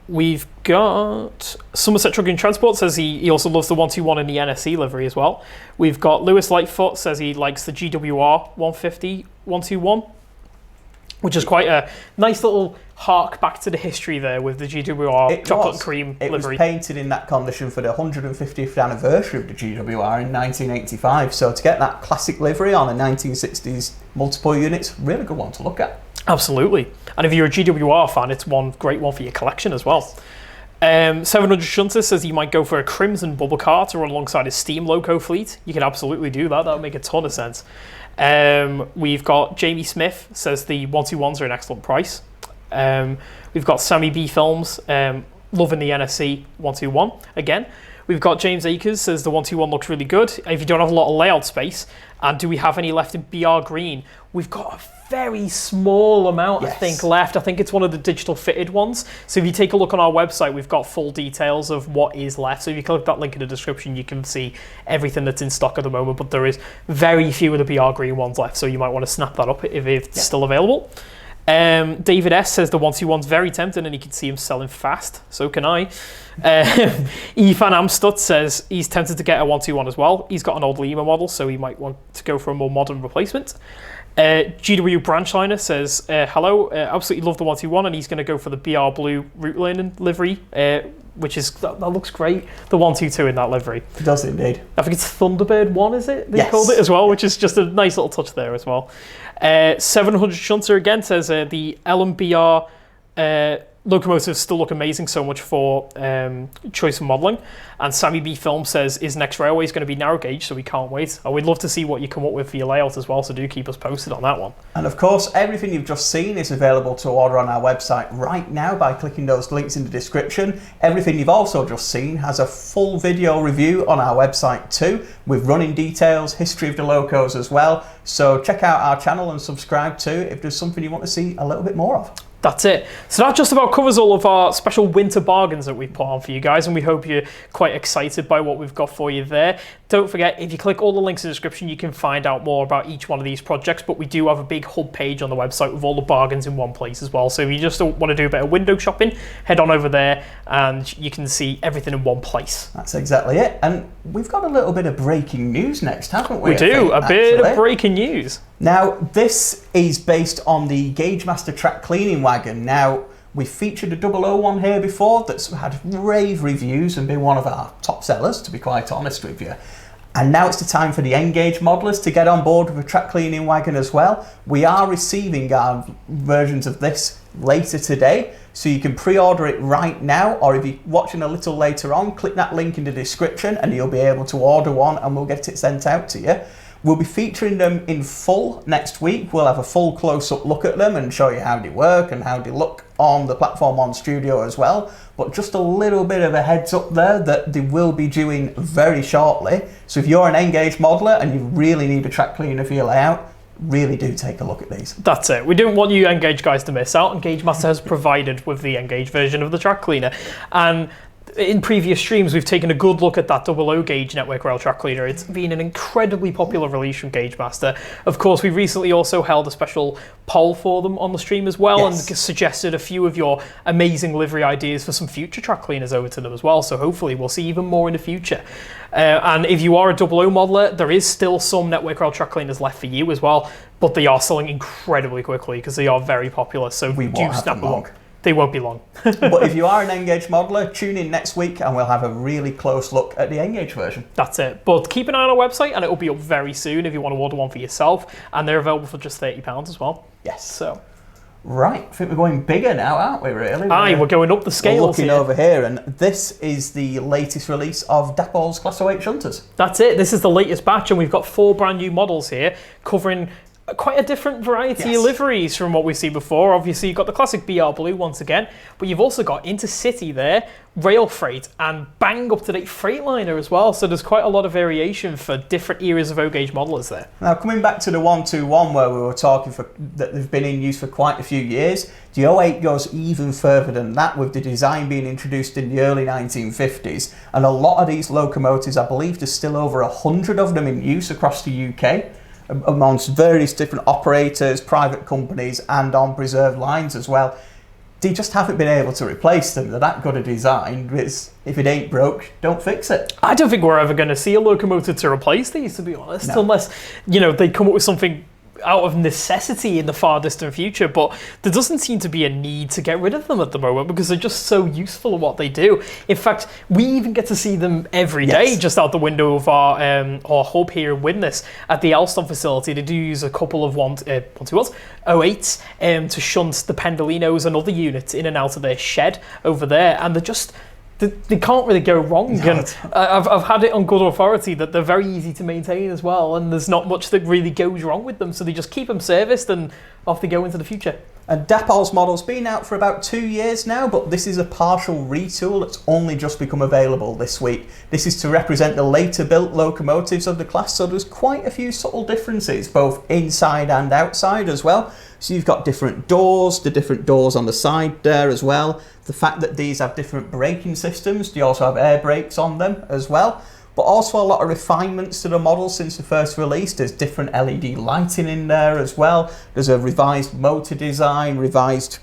We've got Somerset Trucking Transport says he also loves the 121 in the NSC livery as well. We've got Lewis Lightfoot says he likes the GWR 150 121, which is quite a nice little hark back to the history there with the GWR chocolate and cream livery. It was painted in that condition for the 150th anniversary of the GWR in 1985. So to get that classic livery on a 1960s multiple units, really good one to look at. Absolutely. And if you're a GWR fan, it's one great one for your collection as well. 700 Shunter says he might go for a crimson bubble car to run alongside his steam loco fleet. You can absolutely do that. That would make a ton of sense. We've got Jamie Smith says the 121s are an excellent price. We've got Sammy B Films loving the NSC 121 again. We've got James Akers says the 121 looks really good. If you don't have a lot of layout space, and do we have any left in BR Green? We've got a very small amount, I think, left. I think it's one of the digital fitted ones. So if you take a look on our website, we've got full details of what is left. So if you click that link in the description, you can see everything that's in stock at the moment. But there is very few of the BR Green ones left, so you might want to snap that up if it's still available. David S says the 121's very tempting and he can see him selling fast. So can I. Ifan Amstutz says he's tempted to get a 121 as well. He's got an old Lima model, so he might want to go for a more modern replacement. GW Branchliner says, hello, absolutely love the 121 and he's going to go for the BR Blue route lane livery, which is, that looks great, the 122 in that livery. It does indeed. I think it's Thunderbird 1, is it? They called it as well, which is just a nice little touch there as well. 700 Shunter again says the LMBR locomotives still look amazing, so much for choice of modelling. And Sammy B Film says his next railway is going to be narrow gauge, so we can't wait. And we'd love to see what you come up with for your layout as well, so do keep us posted on that one. And of course, everything you've just seen is available to order on our website right now by clicking those links in the description. Everything you've also just seen has a full video review on our website too, with running details, history of the locos as well. So check out our channel and subscribe too if there's something you want to see a little bit more of. That's it. So that just about covers all of our special winter bargains that we've put on for you guys, and we hope you're quite excited by what we've got for you there. Don't forget, if you click all the links in the description, you can find out more about each one of these projects, but we do have a big hub page on the website with all the bargains in one place as well. So if you just want to do a bit of window shopping, head on over there and you can see everything in one place. That's exactly it. And we've got a little bit of breaking news next, haven't we? We do, a bit of breaking news. Now, this is based on the Gauge Master track cleaning wagon. Now, we've featured a 001 here before that's had rave reviews and been one of our top sellers, to be quite honest with you. And now it's the time for the Engage modelers to get on board with a track cleaning wagon as well. We are receiving our versions of this later today, so you can pre-order it right now, or if you're watching a little later on, click that link in the description and you'll be able to order one and we'll get it sent out to you. We'll be featuring them in full next week. We'll have a full close-up look at them and show you how they work and how they look on the platform on Studio as well. But just a little bit of a heads up there that they will be due very shortly. So if you're an Engage modeler and you really need a track cleaner for your layout, really do take a look at these. That's it. We don't want you Engage guys to miss out. Engage Master has provided with the Engage version of the track cleaner. And in previous streams, we've taken a good look at that 00 gauge network rail track cleaner. It's been an incredibly popular release from Gauge Master. Of course, we recently also held a special poll for them on the stream as well, and suggested a few of your amazing livery ideas for some future track cleaners over to them as well. So hopefully we'll see even more in the future. And if you are a 00 modeler, there is still some network rail track cleaners left for you as well, but they are selling incredibly quickly because they are very popular. So we won't have them long. They won't be long. But if you are an Engage modeler, tune in next week and we'll have a really close look at the Engage version. That's it. But keep an eye on our website and it will be up very soon if you want to order one for yourself. And they're available for just £30 as well. Yes. So. Right, I think we're going bigger now, aren't we, really? We're going up the scales. We're looking over here, and this is the latest release of Dapol's Class 08 shunters. That's it. This is the latest batch, and we've got 4 brand new models here covering quite a different variety of liveries from what we've seen before. Obviously, you've got the classic BR Blue once again, but you've also got Intercity there, Rail Freight, and bang up-to-date Freightliner as well. So there's quite a lot of variation for different eras of O-Gauge modelers there. Now, coming back to the 121 where we were talking that they've been in use for quite a few years, the 08 goes even further than that, with the design being introduced in the early 1950s. And a lot of these locomotives, I believe there's still over 100 of them in use across the UK. Amongst various different operators, private companies, and on preserved lines as well. They just haven't been able to replace them. They're that good a design. If it ain't broke, don't fix it. I don't think we're ever going to see a locomotive to replace these, to be honest, unless they come up with something out of necessity in the far distant future. But there doesn't seem to be a need to get rid of them at the moment because they're just so useful at what they do. In fact, we even get to see them every day just out the window of our hub here in Widnes at the Alston facility. They do use a couple of 08s to shunt the Pendolinos and other units in and out of their shed over there, and they can't really go wrong. And I've had it on good authority that they're very easy to maintain as well, and there's not much that really goes wrong with them, so they just keep them serviced and off they go into the future. And Dapol's model's been out for about 2 years now, but this is a partial retool that's only just become available this week. This is to represent the later built locomotives of the class, so there's quite a few subtle differences, both inside and outside as well. So you've got different doors, the different doors on the side there as well. The fact that these have different braking systems, they also have air brakes on them as well. But also a lot of refinements to the model since the first release. There's different LED lighting in there as well. There's a revised motor design, revised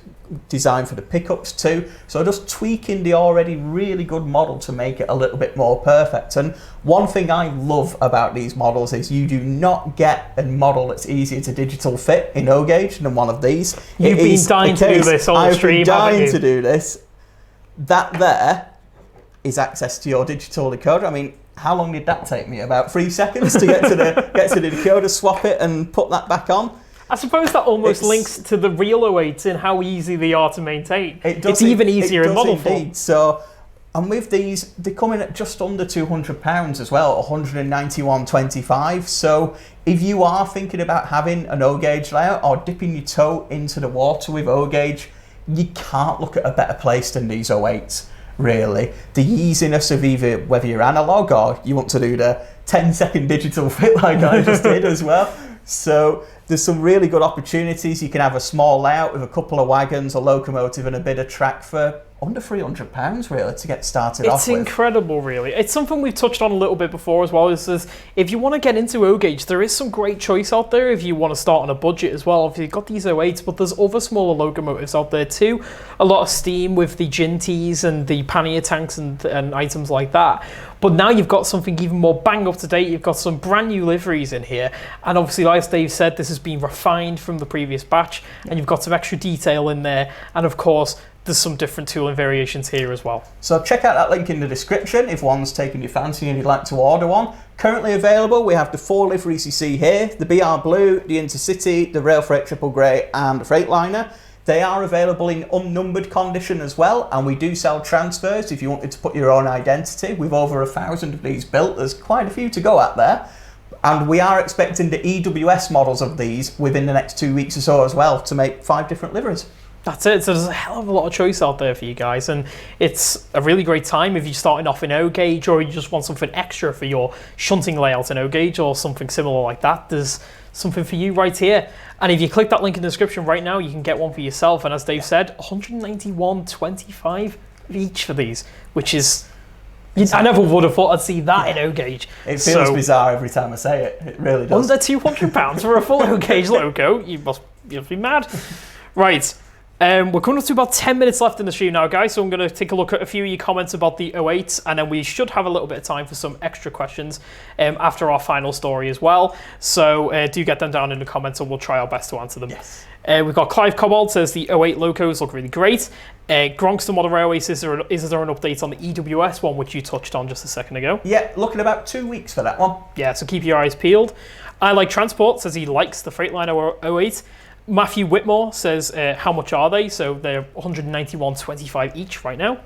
design for the pickups too. So just tweaking the already really good model to make it a little bit more perfect. And one thing I love about these models is you do not get a model that's easier to digital fit in O-Gauge than one of these. You've been dying to do this on the stream, I've been dying to do this. That there is access to your digital decoder. I mean, how long did that take me? About 3 seconds to get to the decoder, swap it and put that back on. I suppose that almost links to the real 08s and how easy they are to maintain. It's even easier in model form. So, and with these, they come in at just under £200 as well, 191.25. So if you are thinking about having an O-Gauge layout or dipping your toe into the water with O-Gauge, you can't look at a better place than these 08s. Really, the easiness of either whether you're analog or you want to do the 10-second digital fit like I just did as well. So there's some really good opportunities. You can have a small layout with a couple of wagons, a locomotive and a bit of track for under £300 really to get started off with. It's incredible, really. It's something we've touched on a little bit before as well. Is if you want to get into O-Gauge, there is some great choice out there if you want to start on a budget as well. If you've got these 08s, but there's other smaller locomotives out there too. A lot of steam with the Ginties and the pannier tanks and items like that. But now you've got something even more bang up to date. You've got some brand new liveries in here. And obviously, like Dave said, this has been refined from the previous batch. And you've got some extra detail in there. And of course, there's some different tooling variations here as well. So check out that link in the description if one's taken your fancy and you'd like to order one. Currently available, we have the 4 liveries you see here, the BR Blue, the Intercity, the Rail Freight Triple Grey and the Freightliner. They are available in unnumbered condition as well, and we do sell transfers if you wanted to put your own identity. We've over 1,000 of these built, there's quite a few to go at there. And we are expecting the EWS models of these within the next 2 weeks or so as well to make 5 different liveries. That's it. So there's a hell of a lot of choice out there for you guys, and it's a really great time if you're starting off in O gauge or you just want something extra for your shunting layout in O gauge or something similar like that. There's something for you right here. And if you click that link in the description right now, you can get one for yourself. And as Dave said, $191.25 each for these, which is... I never would have thought I'd see that in O gauge. It feels bizarre every time I say it. It really does. Under £200 for a full O gauge loco. You'll be mad. Right. We're coming up to about 10 minutes left in the stream now, guys, so I'm going to take a look at a few of your comments about the 08, and then we should have a little bit of time for some extra questions after our final story as well. So do get them down in the comments, and we'll try our best to answer them. Yes. We've got Clive Cobbold says the 08 locos look really great. Gronkston Model Railway says, is there an update on the EWS one, which you touched on just a second ago? Yeah, looking about 2 weeks for that one. Yeah, so keep your eyes peeled. I Like Transport says he likes the Freightliner 08. Matthew Whitmore says, how much are they? So they're $191.25 each right now.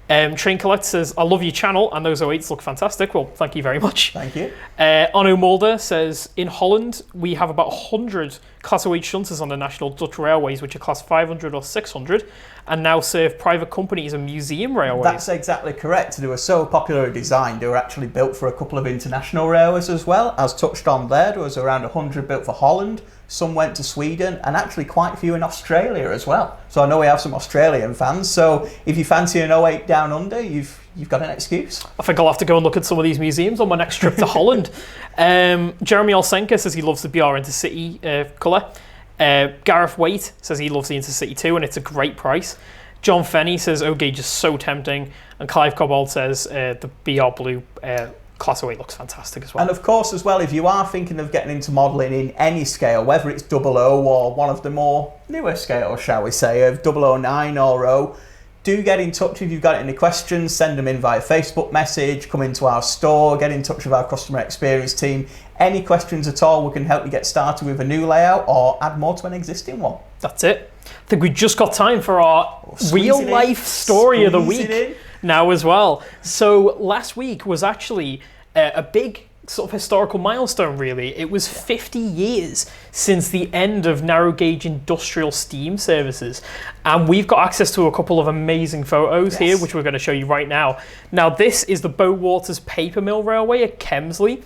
Train Collect says, I love your channel and those 08s look fantastic. Well, thank you very much. Thank you. Onno Mulder says, in Holland, we have about 100 Class 08 shunters on the National Dutch Railways, which are Class 500 or 600, and now serve private companies and museum railways. That's exactly correct. They were so popular a design, they were actually built for a couple of international railways as well. As touched on there was around 100 built for Holland, some went to Sweden, and actually quite a few in Australia as well. So I know we have some Australian fans, so if you fancy an 08 down under, you've got an excuse. I think I'll have to go and look at some of these museums on my next trip to Holland. Jeremy Olsenka says he loves the BR Intercity colour. Gareth Waite says he loves the Intercity too, and it's a great price. John Fenney says O gauge is so tempting, and Clive Cobbold says the BR Blue Class 08 looks fantastic as well. And of course as well, if you are thinking of getting into modelling in any scale, whether it's 00 or one of the more newer scales, shall we say, of 009 or O, do get in touch if you've got any questions. Send them in via Facebook message, come into our store, get in touch with our customer experience team. Any questions at all, we can help you get started with a new layout or add more to an existing one. That's it. I think we just got time for our real life story of the week now as well. So last week was actually a big sort of historical milestone, really. It was 50 years since the end of narrow gauge industrial steam services, and we've got access to a couple of amazing photos here, which we're going to show you right now. Now this is the Bowwaters Paper Mill Railway at Kemsley,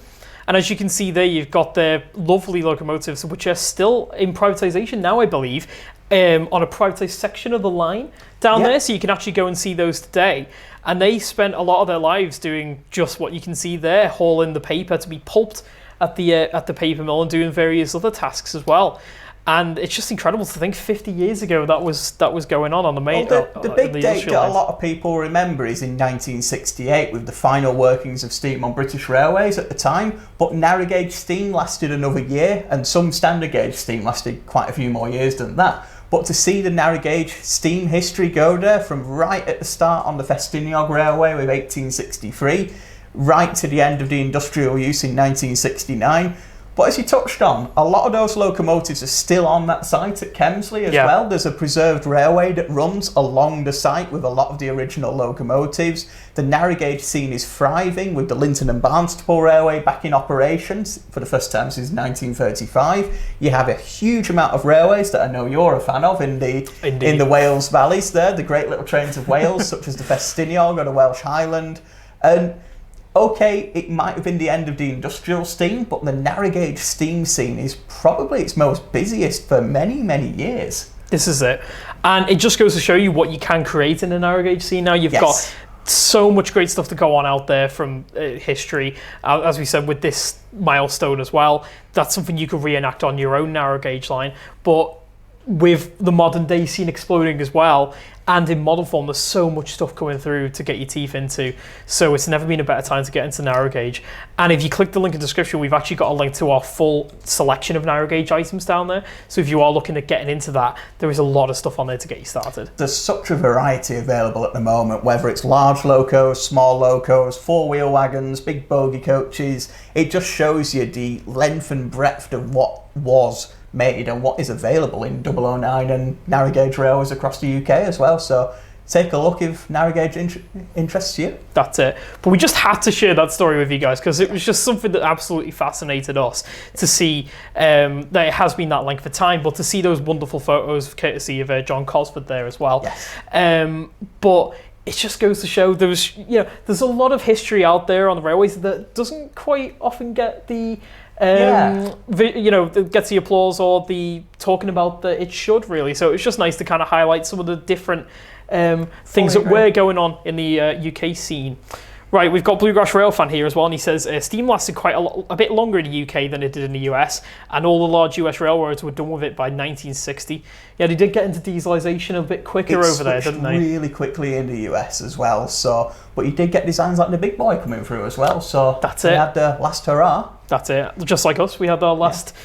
and as you can see there, you've got the lovely locomotives which are still in privatisation now, I believe, on a privatised section of the line down there, so you can actually go and see those today. And they spent a lot of their lives doing just what you can see there, hauling the paper to be pulped at the paper mill and doing various other tasks as well. And it's just incredible to think 50 years ago that was going on the main. Well, the big date that a lot of people remember is in 1968 with the final workings of steam on British Railways at the time. But narrow gauge steam lasted another year, and some standard gauge steam lasted quite a few more years than that. But to see the narrow gauge steam history go there from right at the start on the Festiniog Railway with 1863, right to the end of the industrial use in 1969. But as you touched on, a lot of those locomotives are still on that site at Kemsley as well. There's a preserved railway that runs along the site with a lot of the original locomotives. The narrow gauge scene is thriving with the Lynton and Barnstaple Railway back in operations for the first time since 1935. You have a huge amount of railways that I know you're a fan of in the Wales valleys there, the great little trains of Wales, such as the Festiniog or the Welsh Highland. And okay, it might have been the end of the industrial steam, but the narrow gauge steam scene is probably its most busiest for many, many years. This is it. And it just goes to show you what you can create in a narrow gauge scene now. You've got so much great stuff to go on out there from history. As we said, with this milestone as well, that's something you could reenact on your own narrow gauge line. But with the modern day scene exploding as well, and in model form, there's so much stuff coming through to get your teeth into. So it's never been a better time to get into narrow gauge. And if you click the link in the description, we've actually got a link to our full selection of narrow gauge items down there. So if you are looking at getting into that, there is a lot of stuff on there to get you started. There's such a variety available at the moment, whether it's large locos, small locos, four-wheel wagons, big bogie coaches. It just shows you the length and breadth of what was made and what is available in 009 and narrow gauge railways across the UK as well. So take a look if narrow gauge interests you. That's it. But we just had to share that story with you guys because it was just something that absolutely fascinated us to see that it has been that length of time, but to see those wonderful photos courtesy of John Cosford there as well. Yes. But it just goes to show there's a lot of history out there on the railways that doesn't quite often get the gets the applause or the talking about that it should really. So it's just nice to kind of highlight some of the different things that were going on in the UK scene. Right, we've got Bluegrass Railfan here as well, and he says steam lasted quite a bit longer in the UK than it did in the US, and all the large US railroads were done with it by 1960. Yeah, they did get into dieselisation a bit quicker over there, didn't they? Really quickly in the US as well. So, but you did get designs like the Big Boy coming through as well. So that's it. They had the last hurrah. That's it. Just like us, we had our last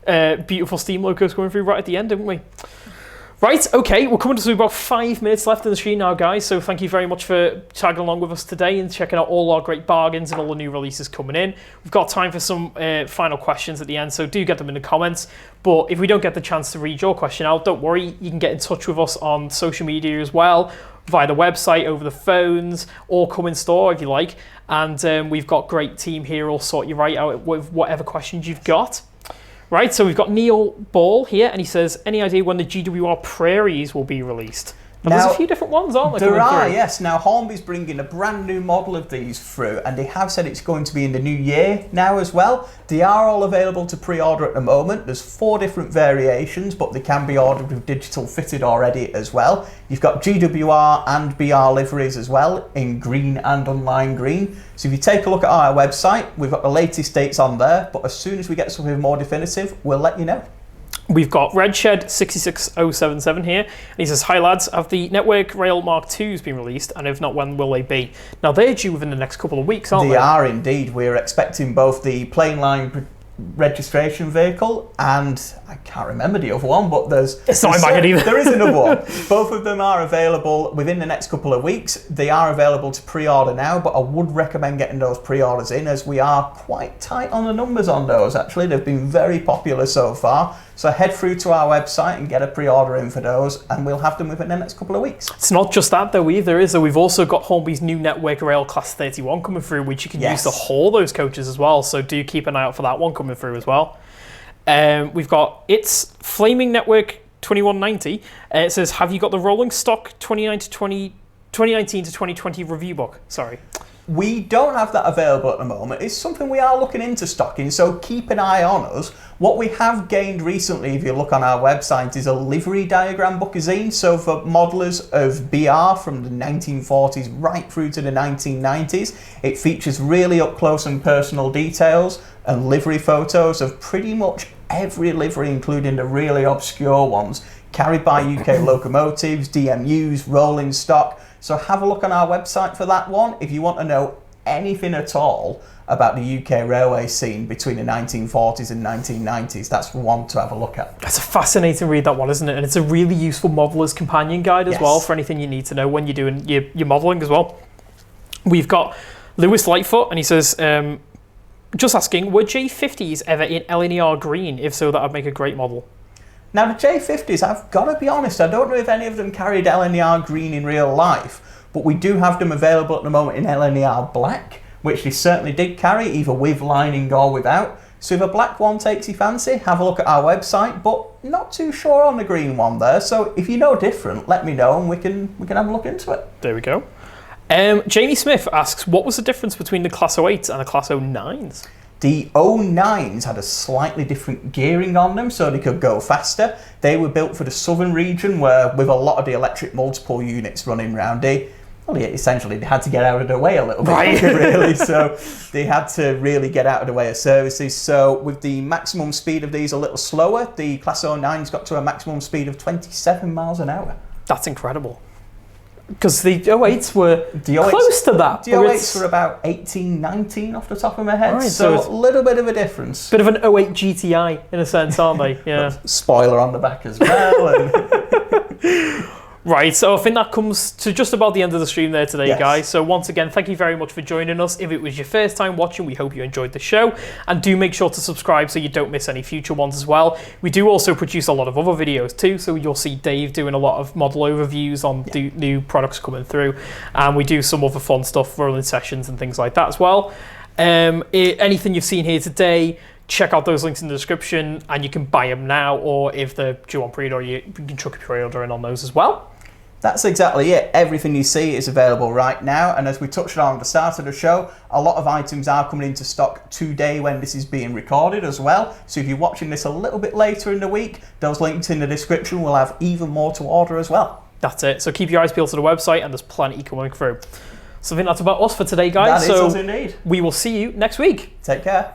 beautiful steam locos coming through right at the end, didn't we? Right, okay, we're coming to about 5 minutes left in the stream now, guys, so thank you very much for tagging along with us today and checking out all our great bargains and all the new releases coming in. We've got time for some final questions at the end, so do get them in the comments. But if we don't get the chance to read your question out, don't worry, you can get in touch with us on social media as well, via the website, over the phones, or come in store if you like. And we've got a great team here, will sort you right out with whatever questions you've got. Right, so we've got Neil Ball here, and he says, any idea when the GWR Prairies will be released? Now, there's a few different ones, aren't there? There are, yes. Now, Hornby's bringing a brand new model of these through, and they have said it's going to be in the new year now as well. They are all available to pre-order at the moment. There's 4 different variations, but they can be ordered with digital fitted already as well. You've got GWR and BR liveries as well, in green and unlined green. So if you take a look at our website, we've got the latest dates on there, but as soon as we get something more definitive, we'll let you know. We've got Redshed66077 here, and he says, hi lads, have the Network Rail Mark IIs been released, and if not, when will they be? Now they're due within the next couple of weeks, aren't they? They are indeed. We're expecting both the plain line registration vehicle and I can't remember the other one, but it's not in my head either. There is another one. Both of them are available within the next couple of weeks. They are available to pre-order now, but I would recommend getting those pre-orders in as we are quite tight on the numbers on those actually. They've been very popular so far. So head through to our website and get a pre-order in for those, and we'll have them within the next couple of weeks. It's not just that though either, is there? We've also got Hornby's new Network Rail Class 31 coming through, which you can use to haul those coaches as well. So do keep an eye out for that one coming through as well. We've got its Flaming Network 2190. It says, have you got the rolling stock 2019 to 2020 review book? Sorry. We don't have that available at the moment. It's something we are looking into stocking, so keep an eye on us. What we have gained recently, if you look on our website, is a livery diagram bookazine. So for modelers of BR from the 1940s right through to the 1990s, it features really up close and personal details and livery photos of pretty much every livery, including the really obscure ones, carried by UK locomotives, DMUs, rolling stock. So have a look on our website for that one if you want to know anything at all about the UK railway scene between the 1940s and 1990s. That's one to have a look at. That's a fascinating read, that one, isn't it? And it's a really useful modeller's companion guide as well for anything you need to know when you're doing your modelling as well. We've got Lewis Lightfoot, and he says, just asking, were J50s ever in LNER green? If so, that would make a great model. Now the J50s, I've got to be honest, I don't know if any of them carried LNER green in real life, but we do have them available at the moment in LNER black, which they certainly did carry, either with lining or without. So if a black one takes your fancy, have a look at our website, but not too sure on the green one there. So if you know different, let me know and we can have a look into it. There we go. Jamie Smith asks, what was the difference between the Class 08s and the Class 09s? The 09s had a slightly different gearing on them so they could go faster. They were built for the southern region where with a lot of the electric multiple units running around essentially they had to get out of their way a little bit really, so they had to really get out of the way of services. So with the maximum speed of these a little slower, the Class 09's got to a maximum speed of 27 miles an hour. That's incredible. Because the 08s were close to that. The 08s were about 18, 19 off the top of my head, Right, so so a little bit of a difference. Bit of an 08 GTI in a sense, aren't they? Yeah. Spoiler on the back as well. And Right, so I think that comes to just about the end of the stream there today, Yes. guys. So once again, thank you very much for joining us. If it was your first time watching, we hope you enjoyed the show. And do make sure to subscribe so you don't miss any future ones as well. We do also produce a lot of other videos too, so you'll see Dave doing a lot of model overviews on the new products coming through. And we do some other fun stuff, rolling sessions and things like that as well. Anything you've seen here today, check out those links in the description and you can buy them now, or if they're due on pre-order, you can chuck a pre-order in on those as well. That's exactly it. Everything you see is available right now, and as we touched on at the start of the show, a lot of items are coming into stock today when this is being recorded as well. So if you're watching this a little bit later in the week, those links in the description will have even more to order as well. That's it. So keep your eyes peeled to the website, and there's plenty coming through. So I think that's about us for today, guys. That is us indeed. We will see you next week. Take care.